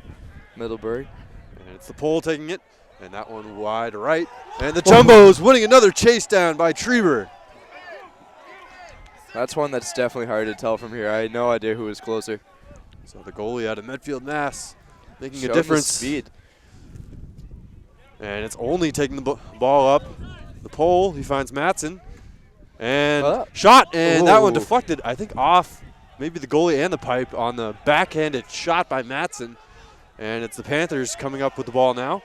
Middlebury. And it's the pole taking it. And that one wide right. And the Jumbos winning another chase down by Treber. That's one that's definitely hard to tell from here. I had no idea who was closer. So the goalie out of Medfield, Mass, making Showing a difference. the speed. And it's only taking the ball up the pole. He finds Matson. And shot, and that one deflected, I think, off maybe the goalie and the pipe on the backhanded shot by Matson. And it's the Panthers coming up with the ball now.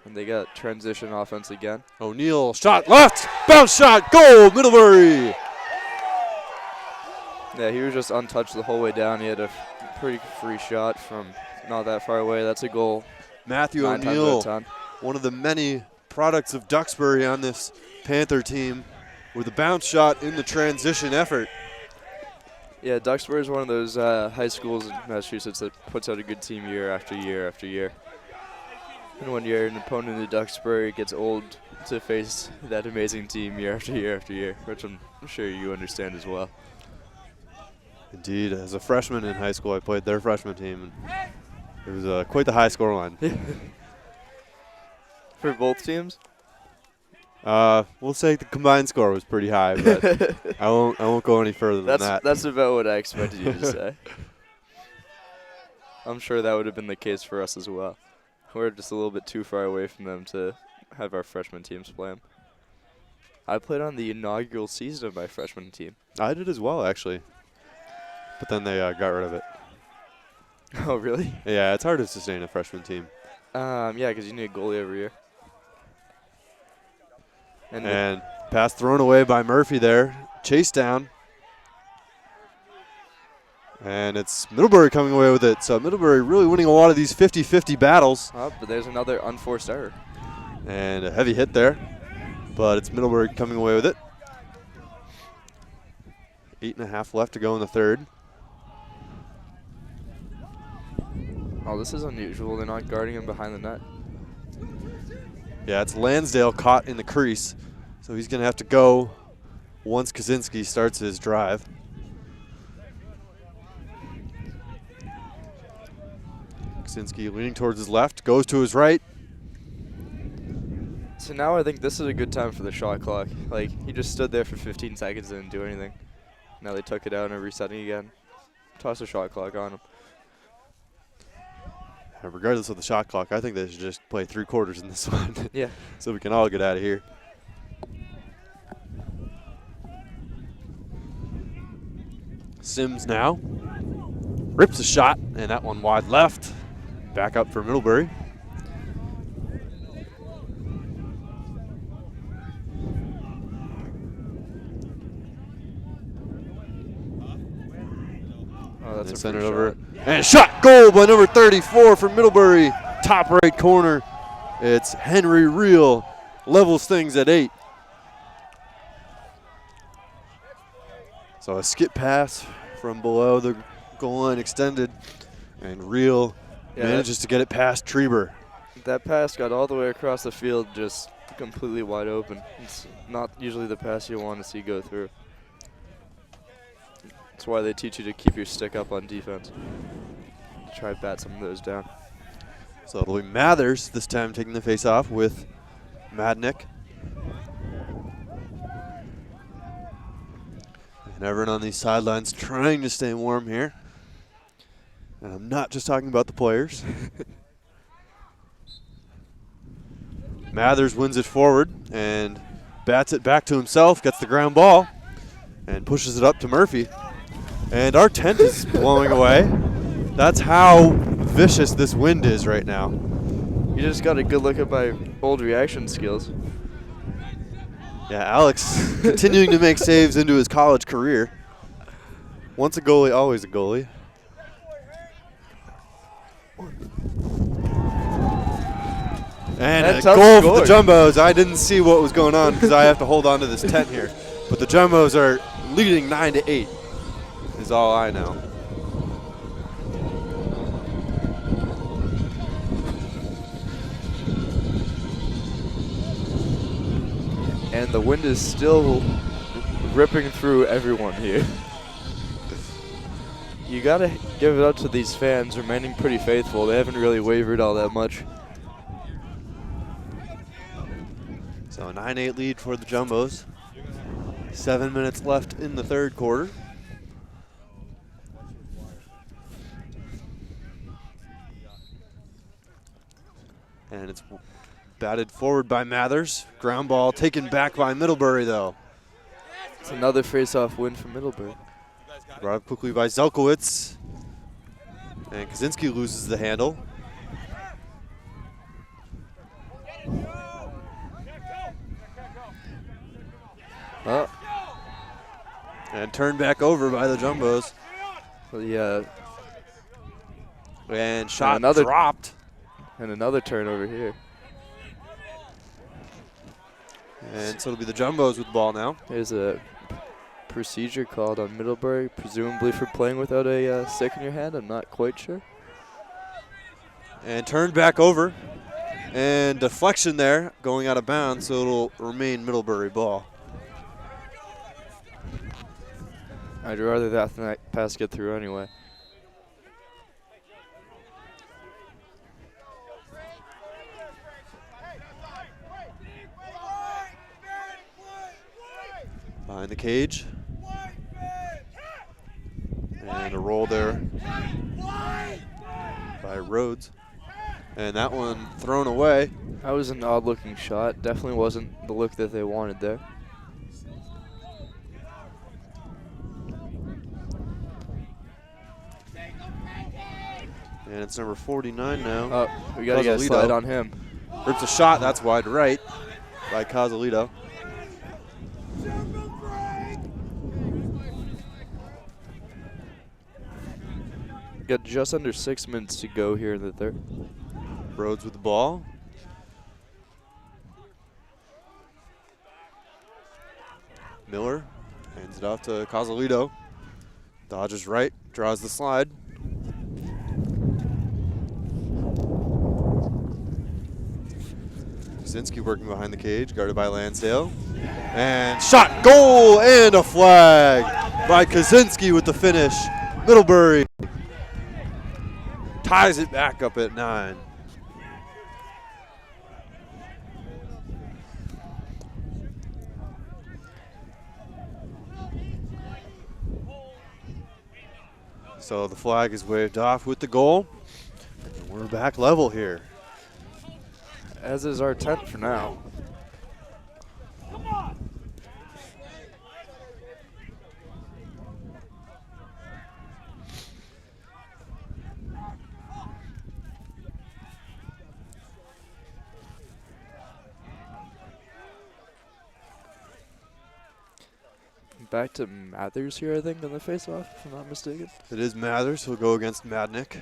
And they got transition offense again. O'Neal, shot left, bounce shot, goal, Middlebury. Yeah, he was just untouched the whole way down. He had a pretty free shot from not that far away. That's a goal Matthew 9 times out O'Neill, of 10. one of the many products of Duxbury on this Panther team, with a bounce shot in the transition effort. Yeah, Duxbury is one of those high schools in Massachusetts that puts out a good team year after year after year. And when you're an opponent in Duxbury, it gets old to face that amazing team year after year after year, which I'm sure you understand as well. Indeed, as a freshman in high school, I played their freshman team, and it was quite the high score line. For both teams? We'll say the combined score was pretty high, but I won't go any further than that. That's about what I expected you to say. I'm sure that would have been the case for us as well. We're just a little bit too far away from them to have our freshman teams play them. I played on the inaugural season of my freshman team. I did as well, actually. But then they got rid of it. Oh, really? Yeah, it's hard to sustain a freshman team. Yeah, because you need a goalie every year. And pass thrown away by Murphy there. Chase down. And it's Middlebury coming away with it. So Middlebury really winning a lot of these 50-50 battles. But there's another unforced error. And a heavy hit there. But it's Middlebury coming away with it. 8.5 left to go in the third. Oh, this is unusual. They're not guarding him behind the net. Yeah, it's Lansdale caught in the crease. So he's going to have to go once Kaczynski starts his drive. Kaczynski leaning towards his left, goes to his right. So now I think this is a good time for the shot clock. Like, he just stood there for 15 seconds and didn't do anything. Now they took it out and are resetting again. Toss the shot clock on him. Regardless of the shot clock, I think they should just play 3 quarters in this one. Yeah. So we can all get out of here. Sims now rips a shot, and that one wide left. Back up for Middlebury. Oh, that's a Center free over. shot. And shot goal by number 34 from Middlebury. Top right corner. It's Henry Reel. Levels things at 8. So a skip pass from below the goal line extended. And Reel manages to get it past Treber. That pass got all the way across the field, just completely wide open. It's not usually the pass you want to see go through. That's why they teach you to keep your stick up on defense. Try to bat some of those down. So it'll be Mathers this time taking the face off with Madnick. And everyone on these sidelines trying to stay warm here. And I'm not just talking about the players. Mathers wins it forward and bats it back to himself, gets the ground ball, and pushes it up to Murphy. And our tent is blowing away. That's how vicious this wind is right now. You just got a good look at my bold reaction skills. Yeah, Alex continuing to make saves into his college career. Once a goalie, always a goalie. And a goal for the Jumbos. I didn't see what was going on because I have to hold on to this tent here. But the Jumbos are leading 9-8 is all I know. And the wind is still ripping through everyone here. You gotta give it up to these fans remaining pretty faithful. They haven't really wavered all that much. So a 9-8 lead for the Jumbos. 7 minutes left in the third quarter. And it's batted forward by Mathers. Ground ball taken back by Middlebury, though. It's another face-off win for Middlebury. Brought up quickly by Zelkowitz. And Kaczynski loses the handle. Oh. And turned back over by the Jumbos. Yeah. And shot another dropped. And another turnover here. And so it'll be the Jumbos with the ball now. There's a procedure called on Middlebury, presumably for playing without a stick in your hand. I'm not quite sure. And turned back over. And deflection there, going out of bounds, so it'll remain Middlebury ball. I'd rather that than that pass get through anyway. Behind the cage. And a roll there by Rhodes. And that one thrown away. That was an odd looking shot. Definitely wasn't the look that they wanted there. And it's number 49 now. Oh, we got to get a slide on him. Rips a shot, that's wide right by Casalito. Got just under 6 minutes to go here in the third. Rhodes with the ball. Miller hands it off to Casalito. Dodges right, draws the slide. Kaczynski working behind the cage, guarded by Lansdale. And shot, goal, and a flag by Kaczynski with the finish. Middlebury ties it back up at 9. So the flag is waved off with the goal. And we're back level here. As is our 10th for now. Back to Mathers here, I think, on the face-off, if I'm not mistaken. It is Mathers. He'll go against Madnick.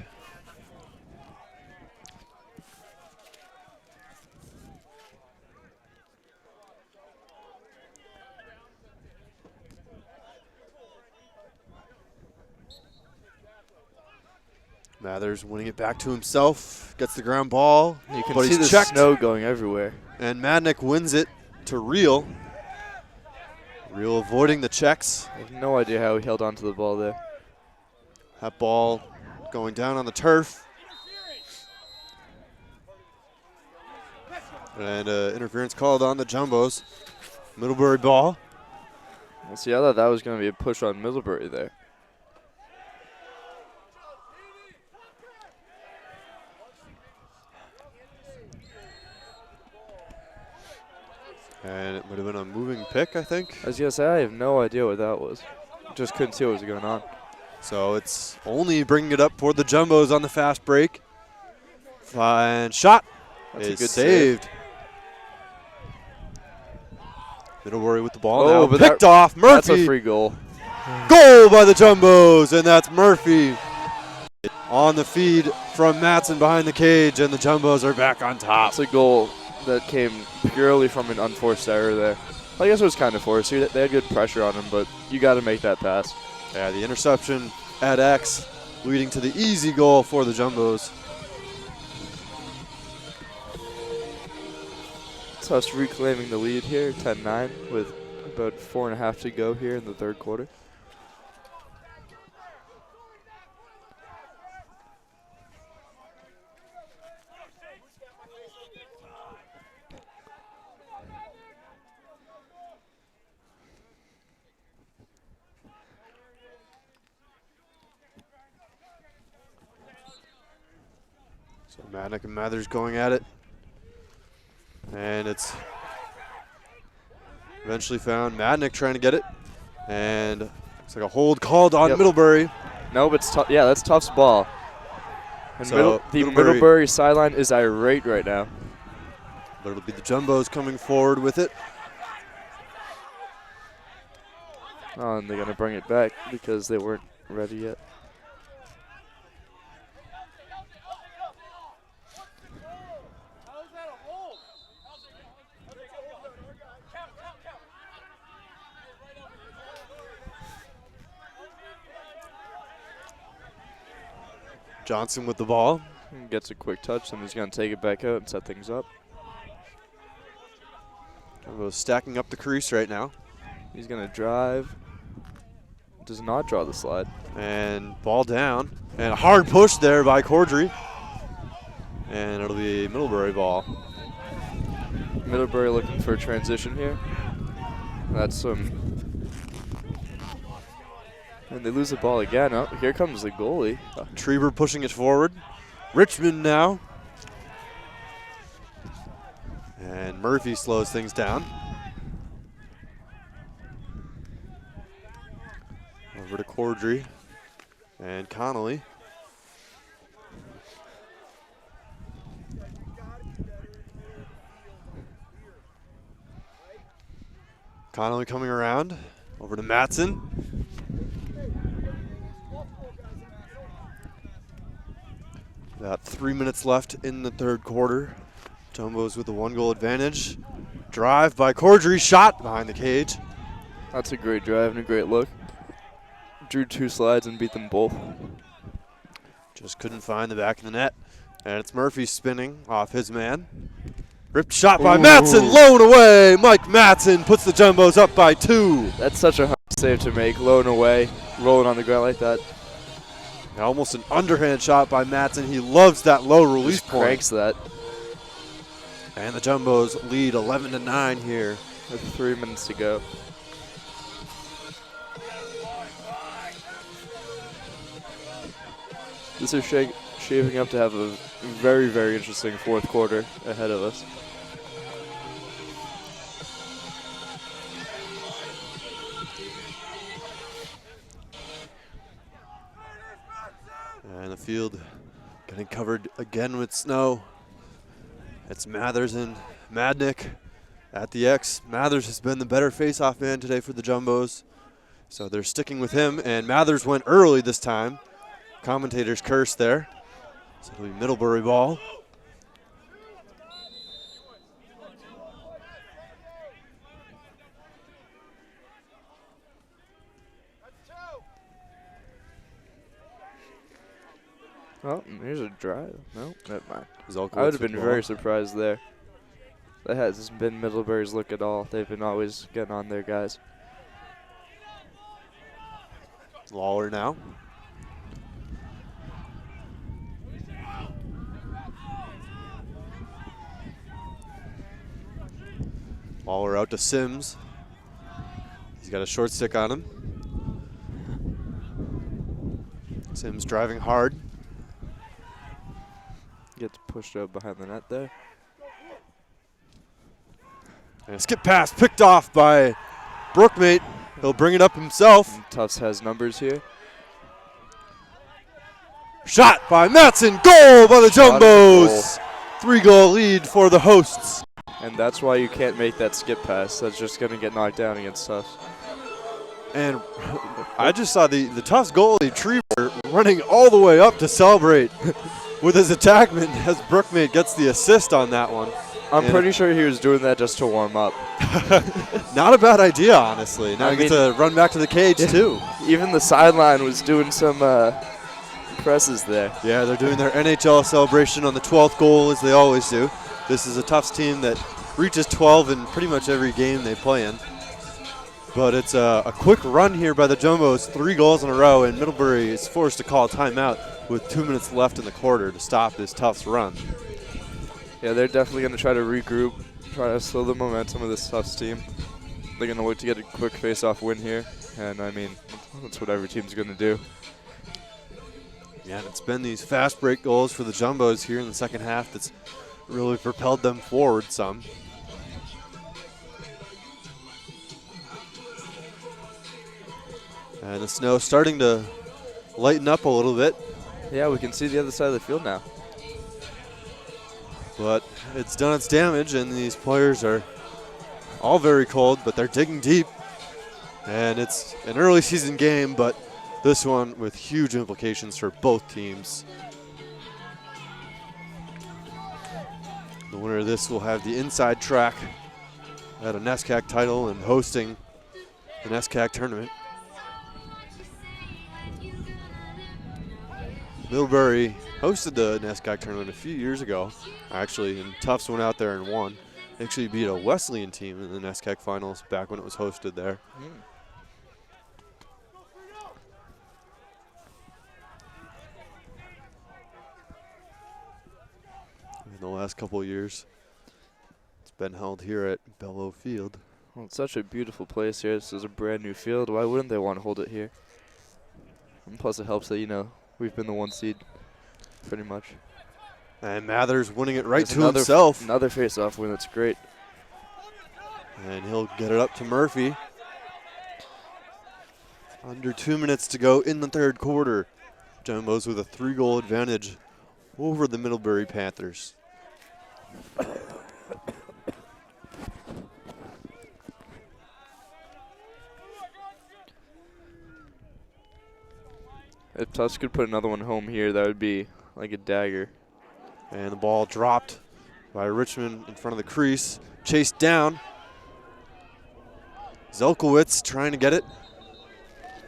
Mathers winning it back to himself. Gets the ground ball. You can but see he's the checked. snow going everywhere. And Madnick wins it to Reel. Reel avoiding the checks. I have no idea how he held on to the ball there. That ball going down on the turf. And interference called on the Jumbos. Middlebury ball. Well, see, I thought that was going to be a push on Middlebury there. And it would have been a moving pick, I think. I was going to say, I have no idea what that was. Just couldn't see what was going on. So it's only bringing it up for the Jumbos on the fast break. And shot That's a is good saved. Middlebury with the ball Oh, now. but Picked off. Murphy. That's a free goal. Goal by the Jumbos, and that's Murphy. On the feed from Matson behind the cage, and the Jumbos are back on top. That's a goal that came purely from an unforced error there. I guess it was kind of forced. They had good pressure on him, but you got to make that pass. Yeah, the interception at X leading to the easy goal for the Jumbos. Tufts reclaiming the lead here, 10-9, with about 4.5 to go here in the third quarter. So Madnick and Mathers going at it. And it's eventually found. Madnick trying to get it. And looks like a hold called on Middlebury. No, but that's Tufts' ball. And So the Middlebury sideline is irate right now. But it'll be the Jumbos coming forward with it. Oh, and they're going to bring it back because they weren't ready yet. Johnson with the ball. Gets a quick touch, and he's going to take it back out and set things up. Jumbo's stacking up the crease right now. He's going to drive. Does not draw the slide. And ball down. And a hard push there by Cordry. And it'll be a Middlebury ball. Middlebury looking for a transition here. That's some. And they lose the ball again. Oh, here comes the goalie. Trieber pushing it forward. Richmond now. And Murphy slows things down. Over to Cordry and Connolly. Connolly coming around. Over to Matson. About 3 minutes left in the third quarter. Jumbos with a 1-goal advantage. Drive by Cordry, shot behind the cage. That's a great drive and a great look. Drew 2 slides and beat them both. Just couldn't find the back of the net. And it's Murphy spinning off his man. Ripped shot by Matson, low and away. Mike Matson puts the Jumbos up by 2. That's such a hard save to make, low and away, rolling on the ground like that. Almost an underhand shot by Matson. He loves that low release Just point. cranks that. And the Jumbos lead 11-9 here. With 3 minutes to go. This is shaping up to have a very, very interesting fourth quarter ahead of us. And the field getting covered again with snow. It's Mathers and Madnick at the X. Mathers has been the better face-off man today for the Jumbos. So they're sticking with him, and Mathers went early this time. Commentators curse there. So it'll be Middlebury ball. Oh, here's a drive. No, never mind. Zolkowicz I would have been with the very ball. surprised there. That hasn't been Middlebury's look at all. They've been always getting on their guys. Lawler now. Lawler out to Sims. He's got a short stick on him. Sims driving hard. Gets pushed out behind the net there. And a skip pass picked off by Brookmate. He'll bring it up himself. And Tufts has numbers here. Shot by Matson. Goal by the Jumbos. 3-goal lead for the hosts. And that's why you can't make that skip pass. That's just going to get knocked down against Tufts. And I just saw the Tufts goalie, Trieber, running all the way up to celebrate with his attackman as Brookmate gets the assist on that one. I'm pretty sure he was doing that just to warm up. Not a bad idea, honestly. Now he gets to run back to the cage, too. Even the sideline was doing some presses there. Yeah, they're doing their NHL celebration on the 12th goal, as they always do. This is a Tufts team that reaches 12 in pretty much every game they play in. But it's a quick run here by the Jumbos, 3 goals in a row, and Middlebury is forced to call a timeout with 2 minutes left in the quarter to stop this Tufts run. Yeah, they're definitely going to try to regroup, try to slow the momentum of this Tufts team. They're going to look to get a quick face-off win here, and I mean, that's what every team's going to do. Yeah, and it's been these fast break goals for the Jumbos here in the second half that's really propelled them forward some. And the snow starting to lighten up a little bit. Yeah, we can see the other side of the field now. But it's done its damage, and these players are all very cold, but they're digging deep. And it's an early season game, but this one with huge implications for both teams. The winner of this will have the inside track at a NESCAC title and hosting the NESCAC tournament. Middlebury hosted the NESCAC tournament a few years ago, actually, and Tufts went out there and won. They actually beat a Wesleyan team in the NESCAC finals back when it was hosted there. In the last couple of years, it's been held here at Bellow Field. Well, it's such a beautiful place here. This is a brand new field. Why wouldn't they want to hold it here? And plus it helps that, you know, we've been the 1 seed pretty much. And Mathers winning it right There's to himself. Another face-off win. That's great. And he'll get it up to Murphy. Under 2 minutes to go in the third quarter. Jumbos with a 3-goal advantage over the Middlebury Panthers. If Tufts could put another one home here, that would be like a dagger. And the ball dropped by Richmond in front of the crease. Chased down. Zelkowitz trying to get it.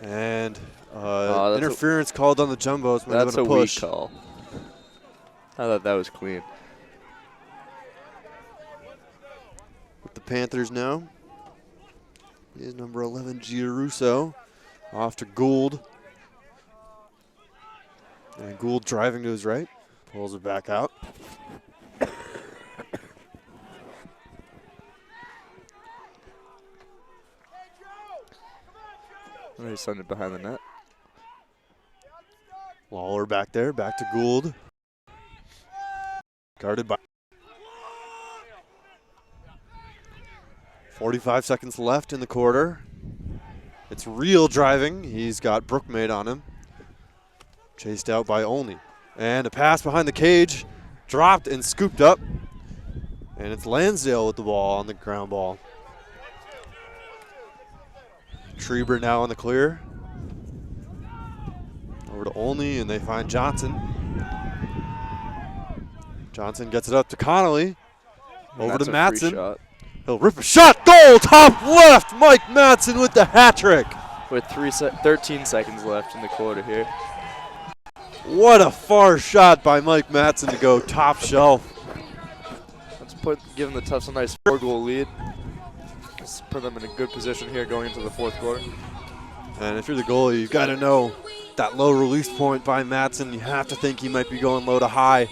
And interference called on the Jumbos. That's a push. weak call. I thought that was clean. With the Panthers now is number 11, Giarusso. Off to Gould. And Gould driving to his right. Pulls it back out. Oh, he sent it behind the net. Lawler back there. Back to Gould. Guarded by 45 seconds left in the quarter. It's Real driving. He's got Brookmade on him. Chased out by Olney. And a pass behind the cage. Dropped and scooped up. And it's Lansdale with the ball on the ground ball. Treber now on the clear. Over to Olney, and they find Johnson. Johnson gets it up to Connolly. Over to Matson. He'll rip a shot. Goal, top left. Mike Matson with the hat trick. With 13 seconds left in the quarter here. What a far shot by Mike Matson to go top shelf. Let's give the Tufts a nice 4-goal lead. Let's put them in a good position here going into the fourth quarter. And if you're the goalie, you've got to know that low release point by Matson. You have to think he might be going low to high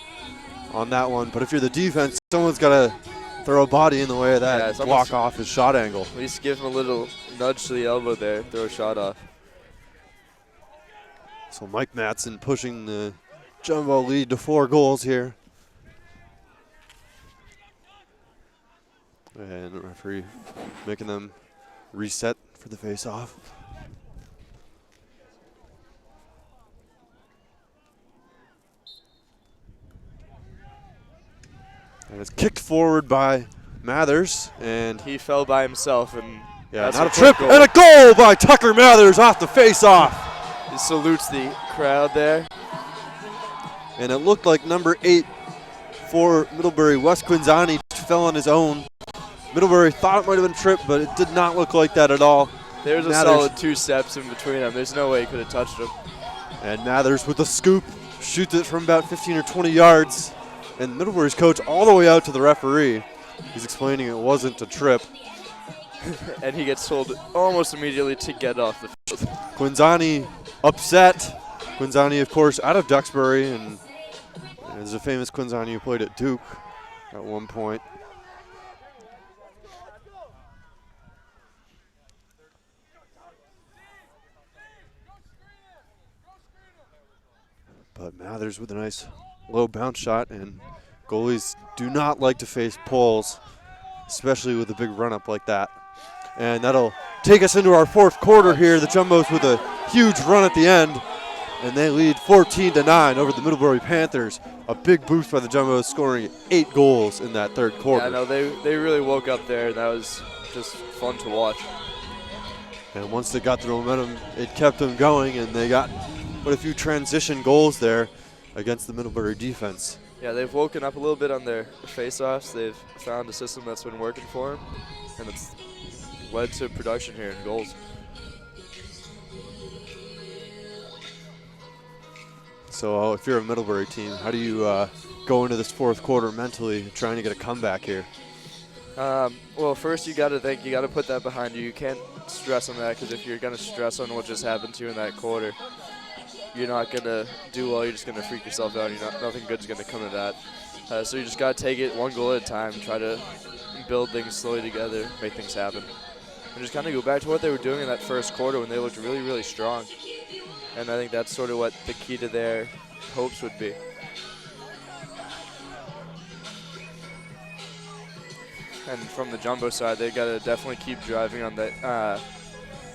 on that one. But if you're the defense, someone's got to throw a body in the way of that and block off his shot angle. At least give him a little nudge to the elbow there, throw a shot off. So Mike Matson pushing the Jumbo lead to 4 goals here. And the referee making them reset for the face-off. And it's kicked forward by Mathers, and he fell by himself, and not a trip, and a goal by Tucker Mathers off the face-off. He salutes the crowd there. And it looked like number 8 for Middlebury, Wes Quinzani, fell on his own. Middlebury thought it might have been a trip, but it did not look like that at all. There's a solid 2 steps in between them. There's no way he could have touched him. And Mathers with a scoop, shoots it from about 15 or 20 yards. And Middlebury's coach all the way out to the referee. He's explaining it wasn't a trip. And he gets told almost immediately to get off the field. Quinzani upset. Quinzani, of course, out of Duxbury, and there's a famous Quinzani who played at Duke at one point. But Mathers with a nice low bounce shot, and goalies do not like to face pulls, especially with a big run-up like that. And that'll take us into our fourth quarter here. The Jumbos with a huge run at the end, and they lead 14-9 over the Middlebury Panthers. A big boost by the Jumbos, scoring 8 goals in that third quarter. Yeah, no, they really woke up there, and that was just fun to watch. And once they got the momentum, it kept them going, and they got quite a few transition goals there against the Middlebury defense. Yeah, they've woken up a little bit on their face-offs. They've found a system that's been working for them, and it's led to production here in goals. So if you're a Middlebury team, how do you go into this fourth quarter mentally trying to get a comeback here? Well, first you got to think, you got to put that behind you. You can't stress on that, because if you're going to stress on what just happened to you in that quarter, you're not going to do well. You're just going to freak yourself out. Nothing good's going to come of that. So you just got to take it one goal at a time, try to build things slowly together, make things happen. And just kind of go back to what they were doing in that first quarter when they looked really, really strong. And I think that's sort of what the key to their hopes would be. And from the Jumbo side, they got to definitely keep driving on that,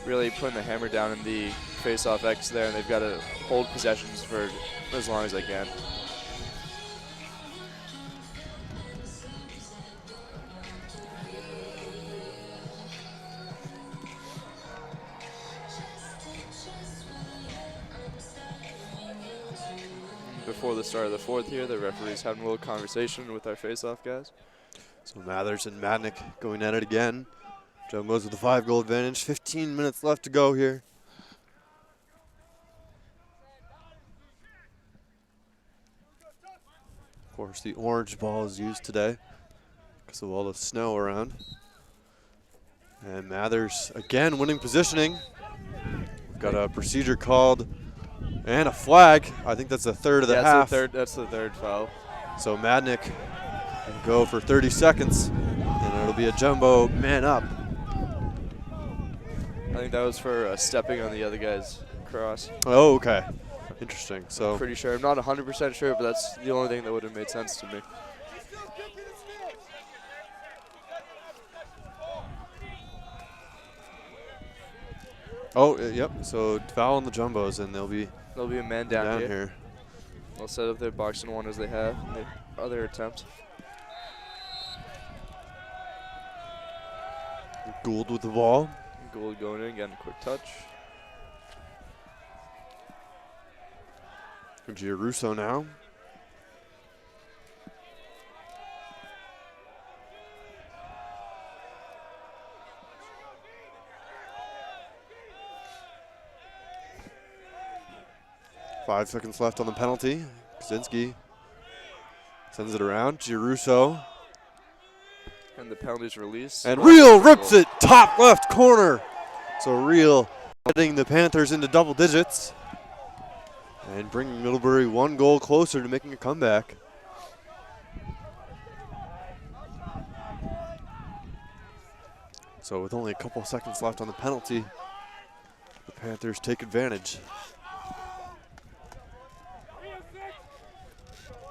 really putting the hammer down in the face-off X there, and they've got to hold possessions for as long as they can. Before the start of the fourth here, the referee's having a little conversation with our face-off guys. So Mathers and Madnick going at it again. Jumbos with a 5-goal advantage. 15 minutes left to go here. Of course, the orange ball is used today because of all the snow around. And Mathers again winning positioning. We've got a procedure called and a flag. I think that's the third of the half. That's the third foul. So Madnick can go for 30 seconds, and it'll be a Jumbo man up. I think that was for stepping on the other guy's cross. Oh, okay. Interesting. So I'm pretty sure. I'm not 100% sure, but that's the only thing that would have made sense to me. oh, yep. So foul on the Jumbos, and they'll be a man down here. They'll set up their box and one as they have in the other attempt. Gould with the ball. Gould going in, getting a quick touch. Gianrusso now. Five seconds left on the penalty. Kaczynski sends it around. Gianrusso. And the penalty's released. And Real rips it top left corner. So Real getting the Panthers into double digits and bringing Middlebury 1 goal closer to making a comeback. So with only a couple seconds left on the penalty, the Panthers take advantage.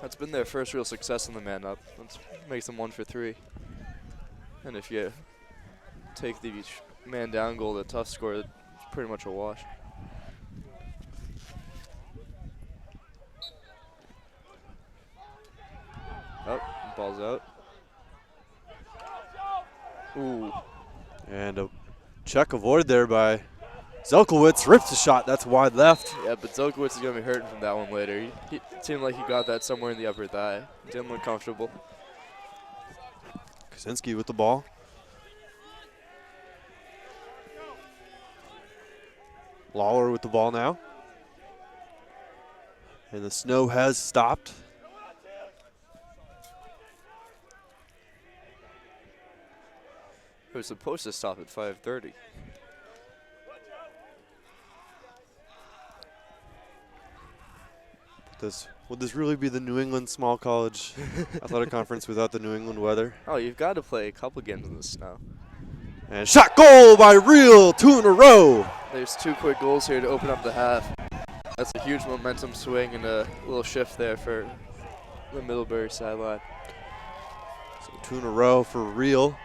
That's been their first real success in the man up. That makes them 1 for 3. And if you take the man down goal that Tufts scored, it's pretty much a wash. Oh, ball's out. Ooh. And a check avoided there by Zelkowitz. Rips the shot. That's wide left. Yeah, but Zelkowitz is going to be hurting from that one later. He seemed like he got that somewhere in the upper thigh. Didn't look comfortable. Kaczynski with the ball. Lawler with the ball now. And the snow has stopped. It was supposed to stop at 5:30. Would this really be the New England Small College Athletic Conference without the New England weather? Oh, you've got to play a couple games in the snow. And shot goal by Real, 2 in a row. There's 2 quick goals here to open up the half. That's a huge momentum swing and a little shift there for the Middlebury sideline. So 2 in a row for Real.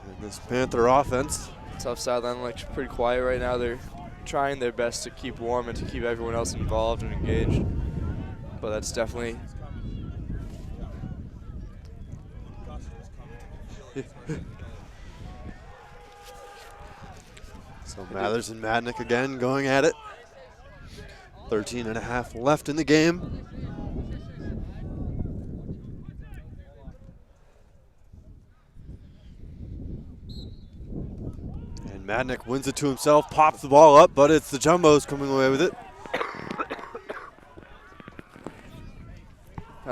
And this Panther offense. Tough sideline looks pretty quiet right now. They're trying their best to keep warm and to keep everyone else involved and engaged. But that's definitely So Mathers and Madnick again going at it. 13 and a half left in the game. And Madnick wins it to himself, pops the ball up, but it's the Jumbos coming away with it.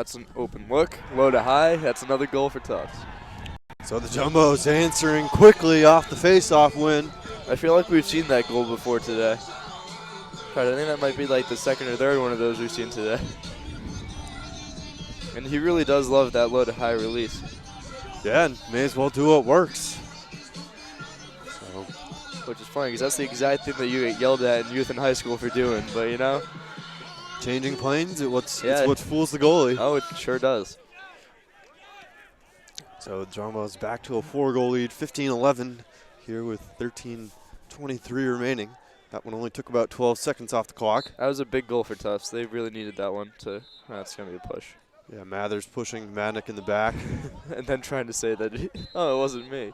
That's an open look. Low to high. That's another goal for Tufts. So the Jumbos answering quickly off the face-off win. I feel like we've seen that goal before today. I think that might be like the second or third one of those we've seen today. And he really does love that low to high release. Yeah, and may as well do what works. So, Which is funny because that's the exact thing that you get yelled at in youth and high school for doing. But you know, changing planes, it's what fools the goalie. Oh, it sure does. So Jumbos back to a 4-goal lead, 15-11 here with 13:23 remaining. That one only took about 12 seconds off the clock. That was a big goal for Tufts. They really needed that one to. That's going to be a push. Yeah, Mathers pushing Madnick in the back. And then trying to say that, oh, it wasn't me.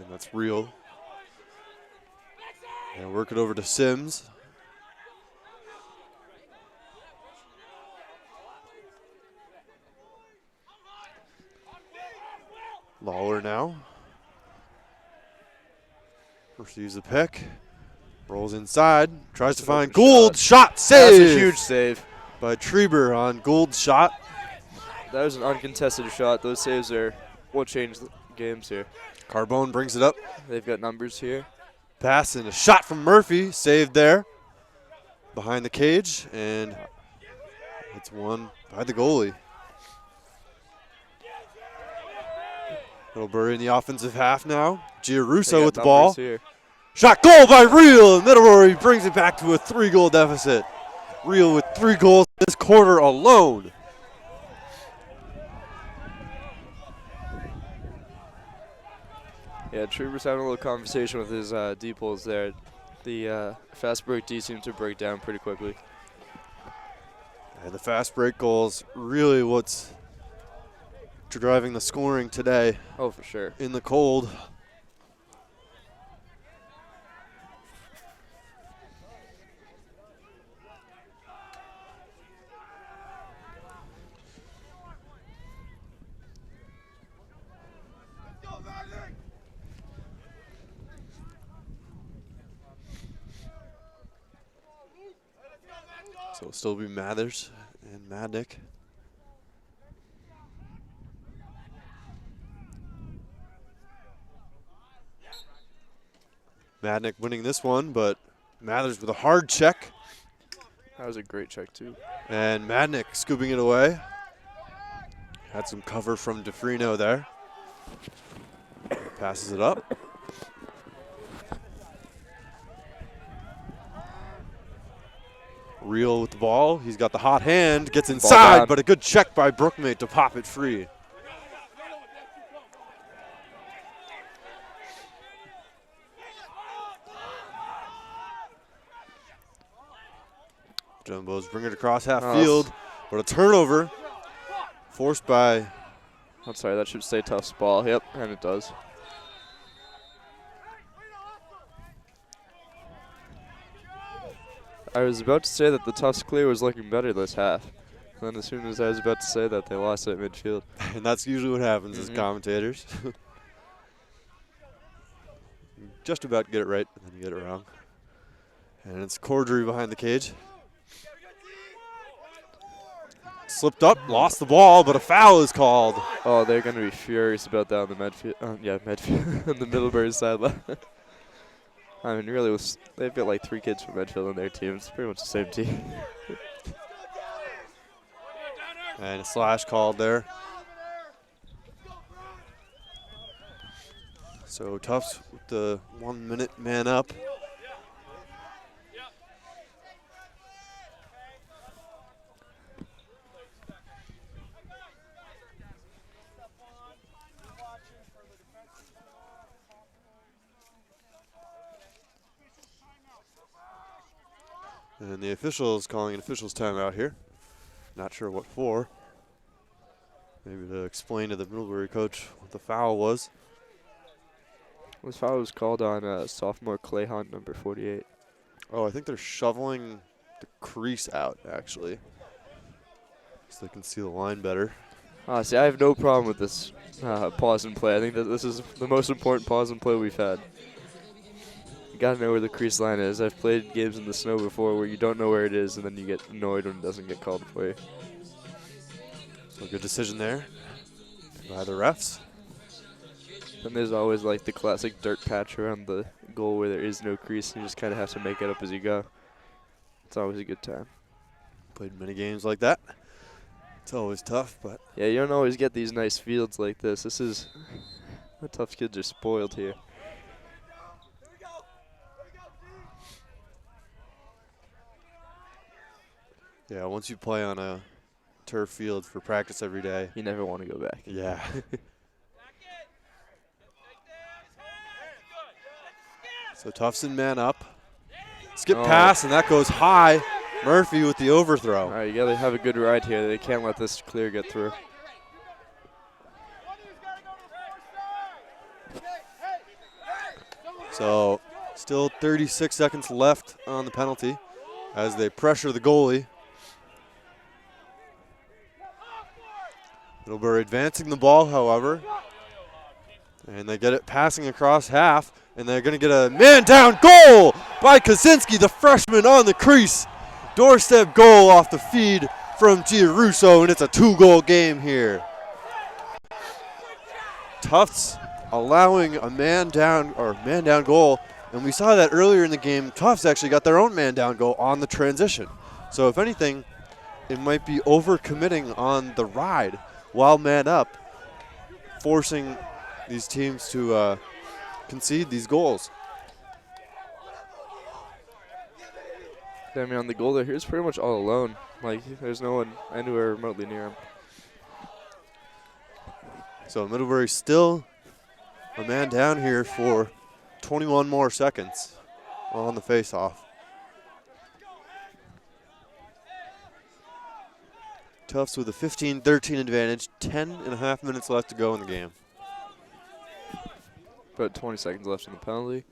And that's real. And work it over to Sims. Lawler now. Receives the pick. Rolls inside. Tries to find Gould. Shot. Save. That's a huge save by Treber on Gould's shot. That was an uncontested shot. Those saves are what changed the games here. Carbone brings it up. They've got numbers here. Pass and a shot from Murphy. Saved there. Behind the cage. And it's won by the goalie. Middlebury in the offensive half now. Giarusso with the ball. Here. Shot goal by Real. And Middlebury brings it back to a 3-goal deficit. Real with 3 goals this quarter alone. Yeah, Treber's having a little conversation with his D-pulls there. The fast break D seemed to break down pretty quickly. And the fast break goals really what's driving the scoring today. Oh, for sure. In the cold. So it'll still be Mathers and Madnick. Madnick winning this one, but Mathers with a hard check. That was a great check, too. And Madnick scooping it away. Had some cover from DeFrino there. Passes it up. Real with the ball. He's got the hot hand. Gets inside, but a good check by Brookmate to pop it free. Jumbos bring it across half field, but a turnover forced by. I'm sorry, that should say Tufts ball. Yep, and it does. I was about to say that the Tufts clear was looking better this half. And then as soon as I was about to say that, they lost at midfield. And that's usually what happens as commentators. Just about to get it right, and then you get it wrong. And it's Cordry behind the cage. Slipped up, lost the ball, but a foul is called. Oh, they're going to be furious about that on the midfield. Midfield on the Middlebury sideline. I mean, really, they've got like 3 kids from Medfield on their team. It's pretty much the same team. And a slash called there. So Tufts with the 1-minute man up. And the official is calling an official's timeout here. Not sure what for. Maybe to explain to the Middlebury coach what the foul was. This foul was called on sophomore Clay Hunt, number 48. Oh, I think they're shoveling the crease out, actually, so they can see the line better. See, I have no problem with this pause and play. I think that this is the most important pause and play we've had. You gotta know where the crease line is. I've played games in the snow before where you don't know where it is, and then you get annoyed when it doesn't get called for you. So good decision there by the refs. Then there's always like the classic dirt patch around the goal where there is no crease, and you just kind of have to make it up as you go. It's always a good time. Played many games like that. It's always tough, but Yeah, you don't always get these nice fields like this. The Tufts kids are spoiled here. yeah, once you play on a turf field for practice every day, You never want to go back. yeah. So Tufts man up. Skip pass, and that goes high. Murphy with the overthrow. All right, you got to have a good ride here. They can't let this clear get through. So still 36 seconds left on the penalty as they pressure the goalie. Middlebury advancing the ball, however. And they get it passing across half, and they're going to get a man-down goal by Kaczynski, the freshman on the crease. Doorstep goal off the feed from Giarusso, and it's a 2-goal game here. Tufts allowing a man-down goal, and we saw that earlier in the game. Tufts actually got their own man-down goal on the transition. So if anything, it might be over-committing on the ride while man up, forcing these teams to concede these goals. I mean, on the goal there, he was pretty much all alone. Like, there's no one anywhere remotely near him. So Middlebury still a man down here for 21 more seconds on the face-off. Tufts with a 15-13 advantage, 10.5 minutes left to go in the game. About 20 seconds left in the penalty.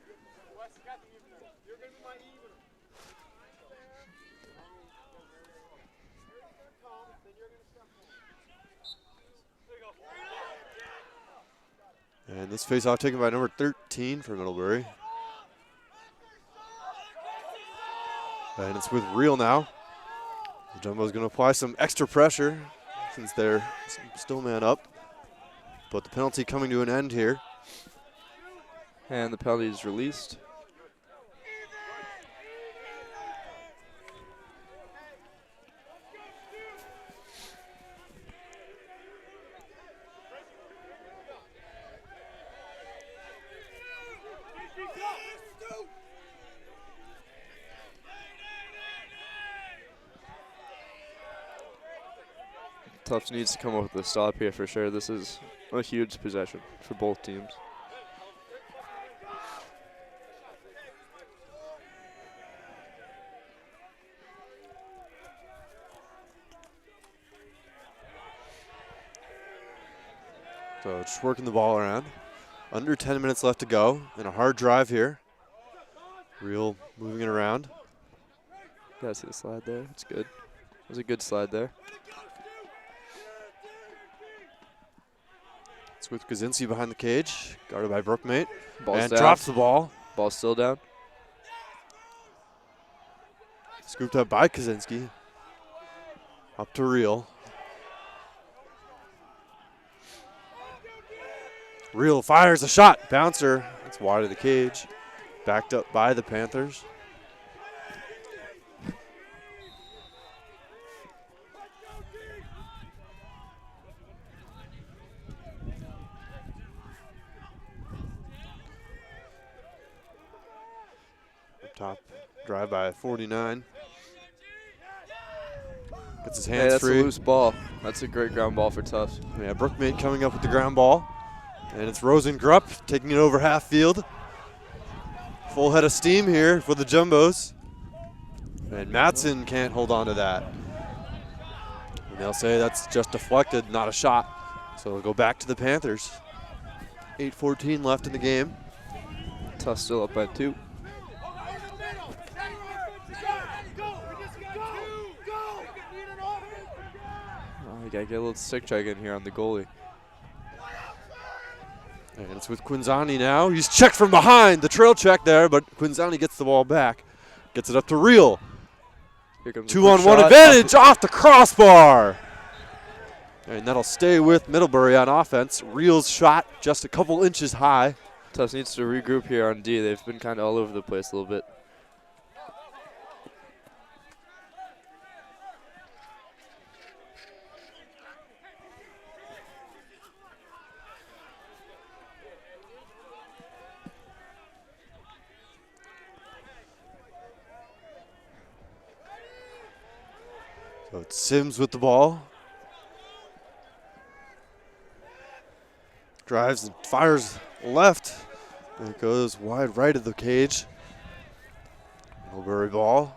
And this face-off taken by number 13 for Middlebury. And it's with Real now. The Jumbo's going to apply some extra pressure since they're still man up. But the penalty coming to an end here. And the penalty is released. Tufts needs to come up with a stop here for sure. This is a huge possession for both teams. So just working the ball around. Under 10 minutes left to go, and a hard drive here. Real moving it around. You guys see the slide there? It's good. It was a good slide there. It's with Kaczynski behind the cage, guarded by Brookmate. Ball's and down. drops the ball. Ball's still down. Scooped up by Kaczynski. Up to Real. Real fires a shot. Bouncer. It's wide of the cage. Backed up by the Panthers. Up top. Drive by 49. Gets his hands Hey, that's free. a loose ball. That's a great ground ball for Tufts. Yeah, Brookmate coming up with the ground ball. And it's Rosengrupp taking it over half field. Full head of steam here for the Jumbos. And Matson can't hold on to that. And they'll say that's just deflected, not a shot. So we'll go back to the Panthers. 8:14 left in the game. Tufts still up by 2. We got to get a little stick check in here on the goalie. And it's with Quinzani now. He's checked from behind. The trail check there, but Quinzani gets the ball back. Gets it up to Reel. Here comes 2-on-1 advantage off the crossbar. And that'll stay with Middlebury on offense. Reel's shot just a couple inches high. Tufts needs to regroup here on D. They've been kind of all over the place a little bit. So it's Sims with the ball. Drives and fires left. And it goes wide right of the cage. Middlebury ball.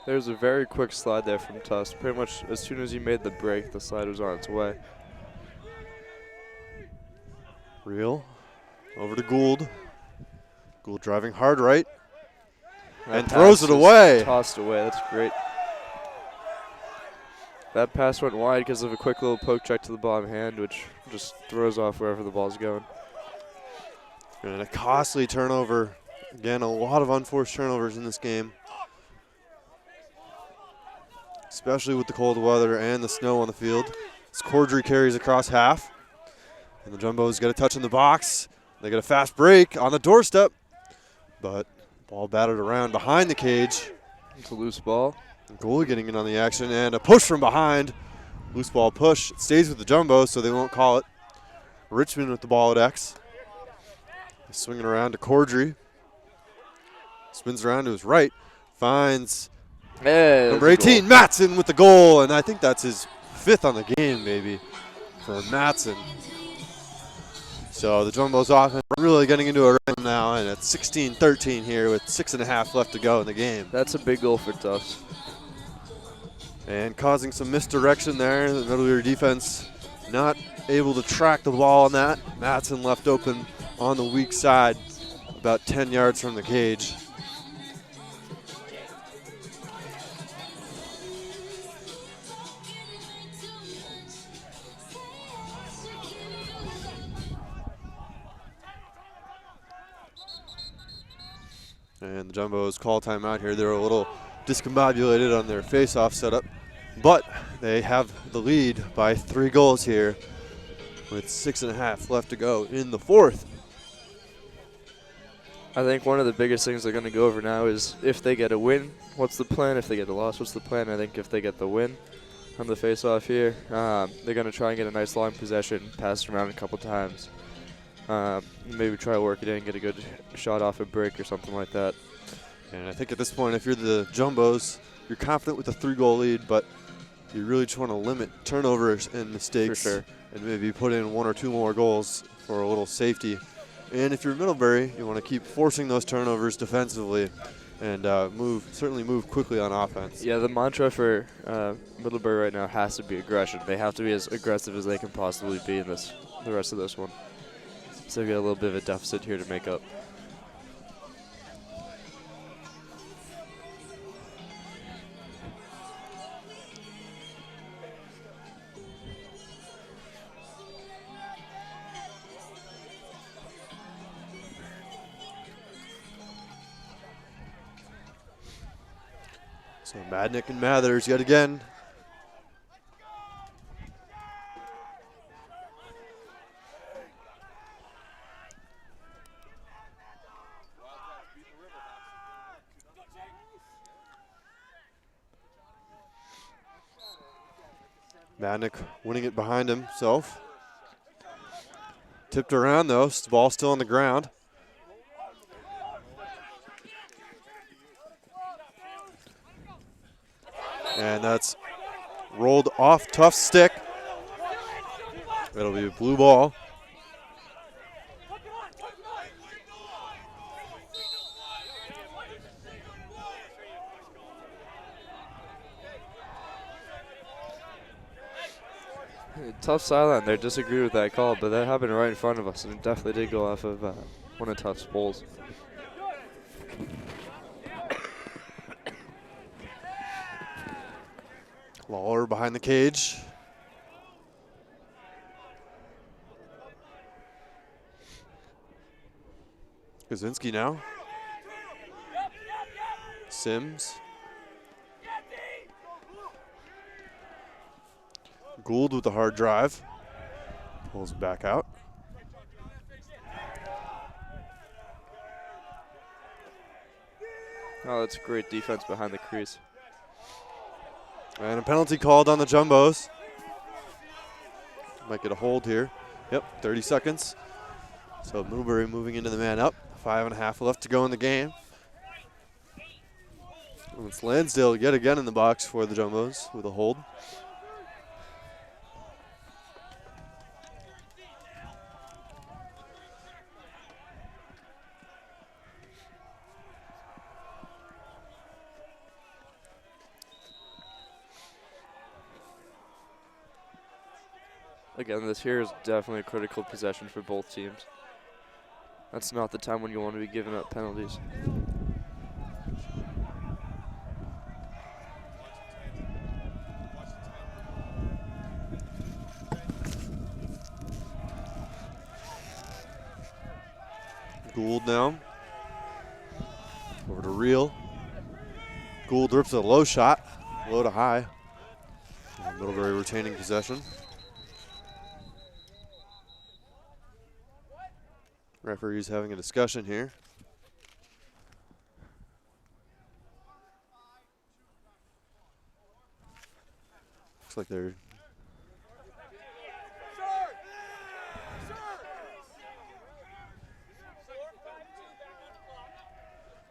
There's a very quick slide there from Tufts. Pretty much as soon as he made the break, the slide was on its way. Reel over to Gould. Gould driving hard right. And throws it away. Tossed away. That's great. That pass went wide because of a quick little poke check to the bottom hand, which just throws off wherever the ball's going. And a costly turnover. Again, a lot of unforced turnovers in this game, especially with the cold weather and the snow on the field. As Cordry carries across half. And the Jumbos get a touch in the box. They get a fast break on the doorstep. But ball batted around behind the cage. It's a loose ball. Goalie getting in on the action, and a push from behind. Loose ball push. It stays with the Jumbos, so they won't call it. Richmond with the ball at X. Swinging around to Cordry. Spins around to his right. Finds number 18, Matson, with the goal, and I think that's his 5th on the game, maybe, for Matson. So the Jumbos offense really getting into a rhythm now, and it's 16-13 here with 6.5 left to go in the game. That's a big goal for Tufts. And causing some misdirection there. The Middlebury defense not able to track the ball on that. Matson left open on the weak side, about 10 yards from the cage. And the Jumbos call timeout here. They're a little discombobulated on their face-off setup, but they have the lead by 3 goals here with 6.5 left to go in the 4th. I think one of the biggest things they're going to go over now is if they get a win, what's the plan? If they get a loss, what's the plan? I think if they get the win on the face-off here, they're going to try and get a nice long possession, pass it around a couple times. Maybe try to work it in, get a good shot off a break or something like that. And I think at this point, if you're the Jumbos, you're confident with a 3-goal lead, but you really just want to limit turnovers and mistakes. For sure. And maybe put in 1 or 2 more goals for a little safety. And if you're Middlebury, you want to keep forcing those turnovers defensively and certainly move quickly on offense. Yeah, the mantra for Middlebury right now has to be aggression. They have to be as aggressive as they can possibly be in the rest of this one. So they've got a little bit of a deficit here to make up. So Madnick and Mathers yet again. Madnick winning it behind himself. Tipped around though, the ball still on the ground. And that's rolled off Tufts' stick. It'll be a blue ball. Tufts sideline there disagreed with that call, but that happened right in front of us, and it definitely did go off of one of Tufts' poles. Lawler behind the cage. Kaczynski now. Sims. Gould with the hard drive. Pulls it back out. Oh, that's great defense behind the crease. And a penalty called on the Jumbos. Might get a hold here. Yep, 30 seconds. So Middlebury moving into the man up. 5.5 left to go in the game. And it's Lansdale yet again in the box for the Jumbos with a hold. Again, this here is definitely a critical possession for both teams. That's not the time when you want to be giving up penalties. Gould now. Over to Reel. Gould rips a low shot. Low to high. And Middlebury retaining possession. Referee's having a discussion here. Looks like they're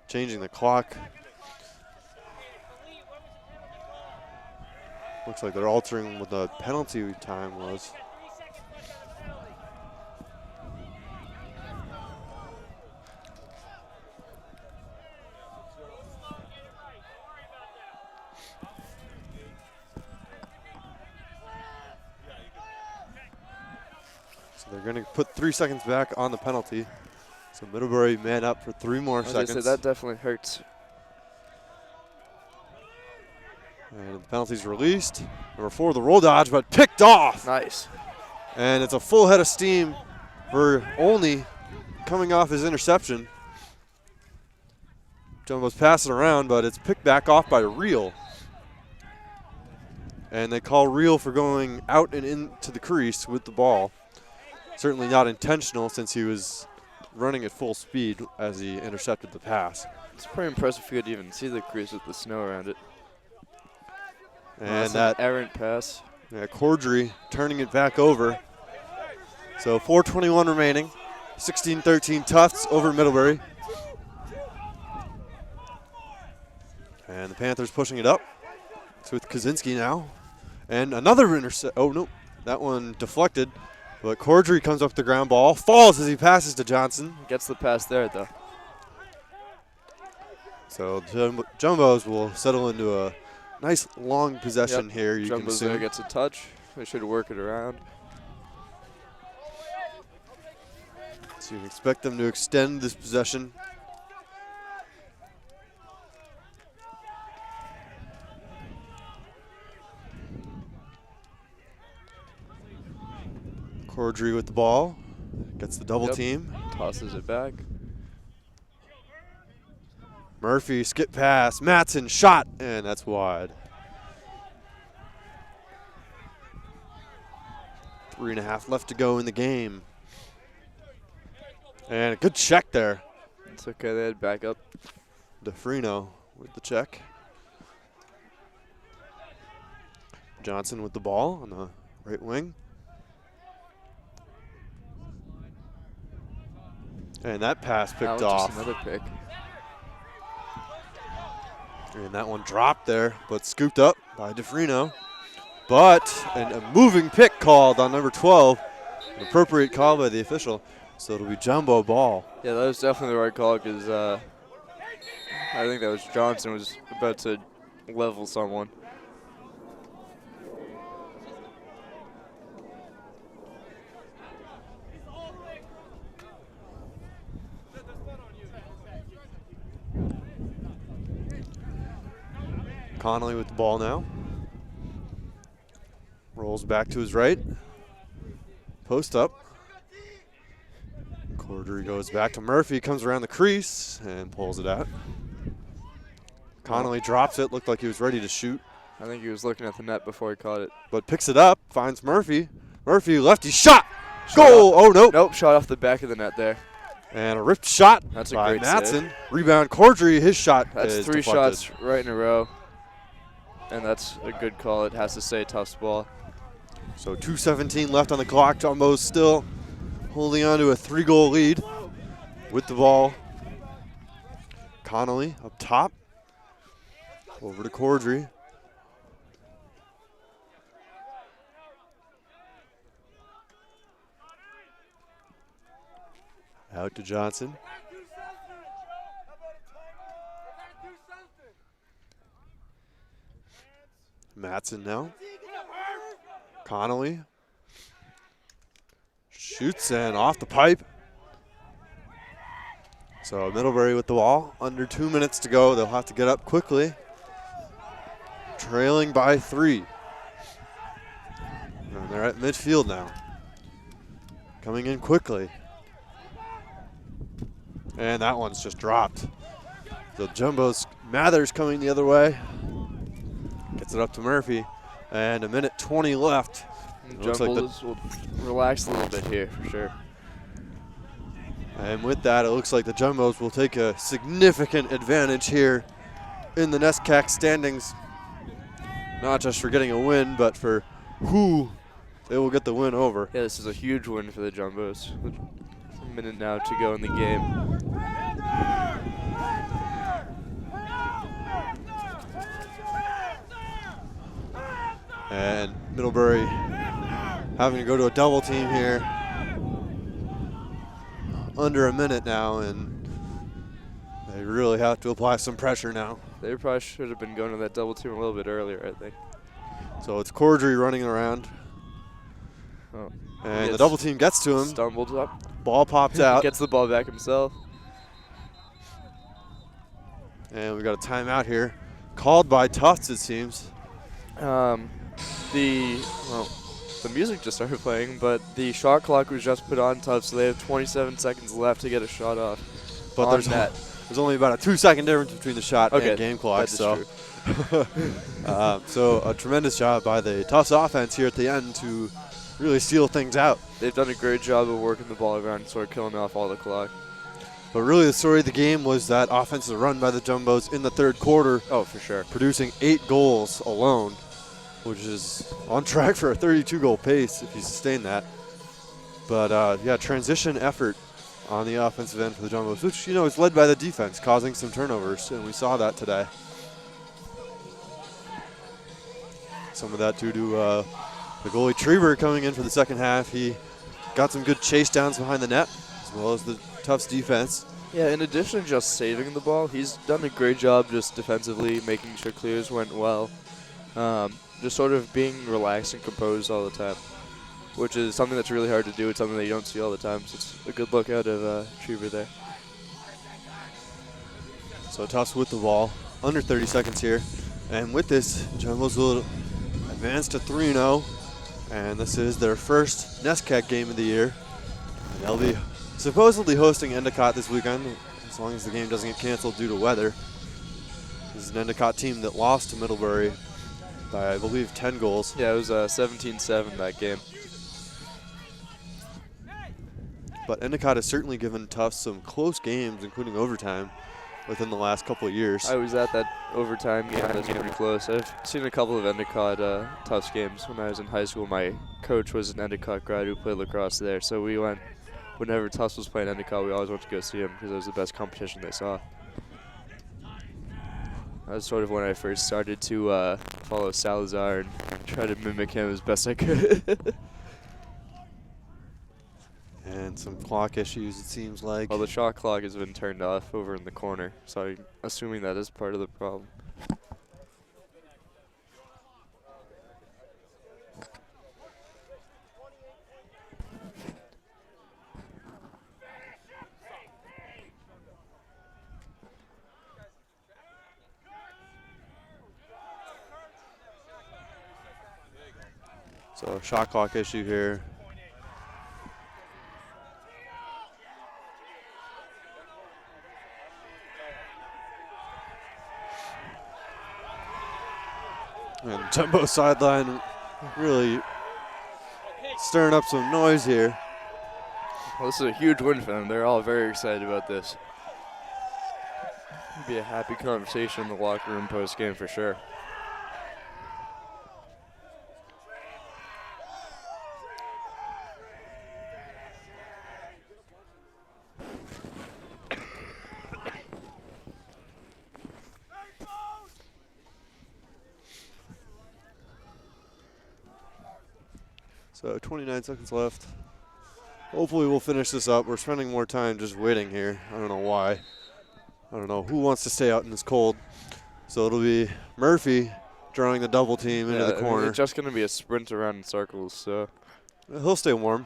changing the clock. Looks like they're altering what the penalty time was. They're going to put 3 seconds back on the penalty. So Middlebury man up for 3 more seconds. Said, that definitely hurts. And the penalty's released. Number 4, the roll dodge, but picked off. Nice. And it's a full head of steam for Olney coming off his interception. Jumbo's passing around, but it's picked back off by Reel. And they call Reel for going out and into the crease with the ball. Certainly not intentional since he was running at full speed as he intercepted the pass. It's pretty impressive if you could even see the crease with the snow around it. And that errant pass. Yeah, Cordry turning it back over. So 4:21 remaining. 16-13 Tufts over Middlebury. And the Panthers pushing it up. It's with Kaczynski now. And another intercept. Oh, no. That one deflected. But Cordry comes up the ground ball, falls as he passes to Johnson. Gets the pass there, though. So Jumbos will settle into a nice long possession here. You can Jumbos assume. there gets a touch. They should work it around. So you expect them to extend this possession. Cordry with the ball, gets the double team. Tosses it back. Murphy, skip pass, Mattson, shot, and that's wide. 3.5 left to go in the game. And a good check there. It's okay, they had back up. DeFrino with the check. Johnson with the ball on the right wing. And that pass picked off. Just another pick. And that one dropped there, but scooped up by DeFrino. But a moving pick called on number 12. An appropriate call by the official. So it'll be Jumbo ball. Yeah, that was definitely the right call because I think that was Johnson was about to level someone. Connolly with the ball now. Rolls back to his right. Post up. Cordry goes back to Murphy, comes around the crease and pulls it out. Connolly drops it, looked like he was ready to shoot. I think he was looking at the net before he caught it. But picks it up, finds Murphy. Murphy, lefty shot! Goal! Oh, nope. Nope, shot off the back of the net there. And a ripped shot That's a by great Matson. save. Rebound, Cordry, his shot That's is 3 deflected. shots right in a row. And that's a good call. It has to say Tufts ball. So 2:17 left on the clock. Jumbo's still holding on to a 3-goal lead with the ball. Connolly up top. Over to Cordry. Out to Johnson. Matson now. Connolly shoots and off the pipe. So Middlebury with the ball. Under 2 minutes to go. They'll have to get up quickly. Trailing by 3. And they're at midfield now. Coming in quickly. And that one's just dropped. So Jumbo's Mathers coming the other way. Gets it up to Murphy. And 1:20 left. Jumbo's will relax a little bit here for sure. And with that, it looks like the Jumbos will take a significant advantage here in the NESCAC standings. Not just for getting a win, but for who they will get the win over. Yeah, this is a huge win for the Jumbos. A minute now to go in the game. And Middlebury having to go to a double team here. Under a minute now, and they really have to apply some pressure now. They probably should have been going to that double team a little bit earlier, I think. So it's Cordry running around. Oh. And the double team gets to him. Stumbled up. Ball popped out. Gets the ball back himself. And we got a timeout here. Called by Tufts, it seems. The music just started playing, but the shot clock was just put on Tufts, so they have 27 seconds left to get a shot off. But there's only about a 2-second difference between the shot and game clock. So, so a tremendous job by the Tufts offense here at the end to really seal things out. They've done a great job of working the ball around and sort of killing off all the clock. But really the story of the game was that offensive run by the Jumbos in the third quarter. Oh, for sure. Producing 8 goals alone, which is on track for a 32-goal pace if you sustain that. But, yeah, transition effort on the offensive end for the Jumbos, which, you know, is led by the defense, causing some turnovers, and we saw that today. Some of that due to the goalie Trieber coming in for the second half. He got some good chase downs behind the net, as well as the Tufts defense. Yeah, in addition to just saving the ball, he's done a great job just defensively, making sure clears went well. Just sort of being relaxed and composed all the time, which is something that's really hard to do. It's something that you don't see all the time, so it's a good look out of Trieber there. So Tufts with the ball, under 30 seconds here. And with this, Jumbos will advance to 3-0. And this is their first NESCAC game of the year. And they'll be supposedly hosting Endicott this weekend, as long as the game doesn't get canceled due to weather. This is an Endicott team that lost to Middlebury by, I believe, 10 goals. Yeah, it was 17-7 that game. But Endicott has certainly given Tufts some close games, including overtime, within the last couple of years. I was at that overtime game. That was pretty close. I've seen a couple of Endicott Tufts games when I was in high school. My coach was an Endicott grad who played lacrosse there, so we went. Whenever Tufts was playing Endicott, we always went to go see him because it was the best competition they saw. That was sort of when I first started to follow Salazar and try to mimic him as best I could. And some clock issues, it seems like. Well, the shot clock has been turned off over in the corner, so I'm assuming that is part of the problem. So shot clock issue here. And Jumbo sideline really stirring up some noise here. Well, this is a huge win for them. They're all very excited about this. It'll be a happy conversation in the locker room post-game for sure. So 29 seconds left. Hopefully we'll finish this up. We're spending more time just waiting here. I don't know why. I don't know who wants to stay out in this cold. So it'll be Murphy drawing the double team into the corner. It's just going to be a sprint around in circles, so. He'll stay warm.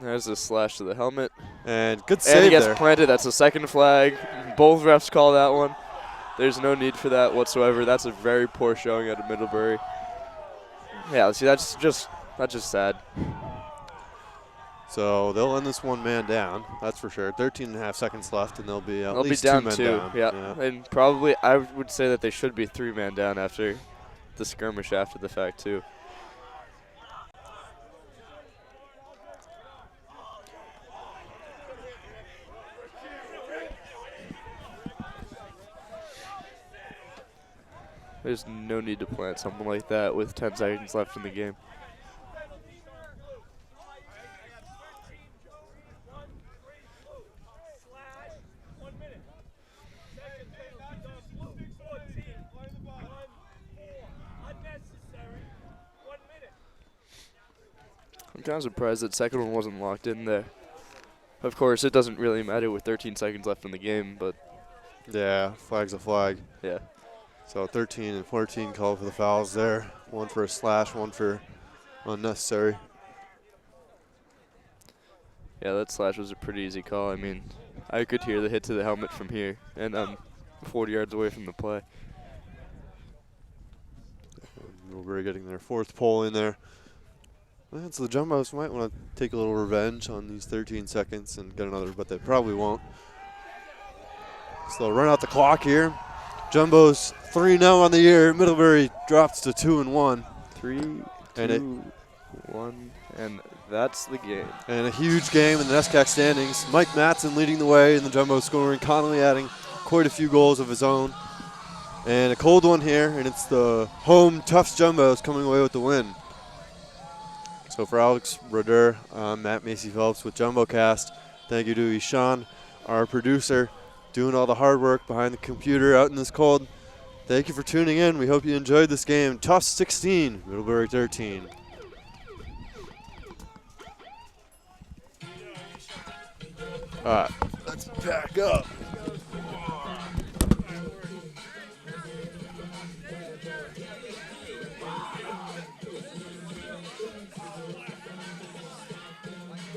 There's a slash to the helmet. And good save And he gets there. planted. That's a second flag. Both refs call that one. There's no need for that whatsoever. That's a very poor showing out of Middlebury. Yeah, see, that's just sad. So they'll end this one man down, that's for sure. 13.5 seconds left, and they'll be at They'll least be down 2 men two. down. Yeah, and probably I would say that they should be 3 man down after the skirmish after the fact too. There's no need to plant something like that with 10 seconds left in the game. I'm kind of surprised that second one wasn't locked in there. Of course, it doesn't really matter with 13 seconds left in the game, but Yeah, flag's a flag. yeah. So 13 and 14 call for the fouls there. One for a slash, one for unnecessary. Yeah, that slash was a pretty easy call. I mean, I could hear the hit to the helmet from here, and I'm 40 yards away from the play. Middlebury getting their 4th pole in there. So the Jumbos might want to take a little revenge on these 13 seconds and get another, but they probably won't. So they'll run out the clock here. Jumbos 3-0 on the year. Middlebury drops to 2-1. 3, 2, And 1, and that's the game. And a huge game in the NESCAC standings. Mike Matson leading the way in the Jumbo scoring. Connolly adding quite a few goals of his own. And a cold one here, and it's the home Tufts Jumbos coming away with the win. So for Alex Roder, I'm Matt Macy Phelps with JumboCast. Thank you to Ishan, our producer, doing all the hard work behind the computer out in this cold. Thank you for tuning in. We hope you enjoyed this game. Tufts 16, Middlebury 13. All right, let's pack up.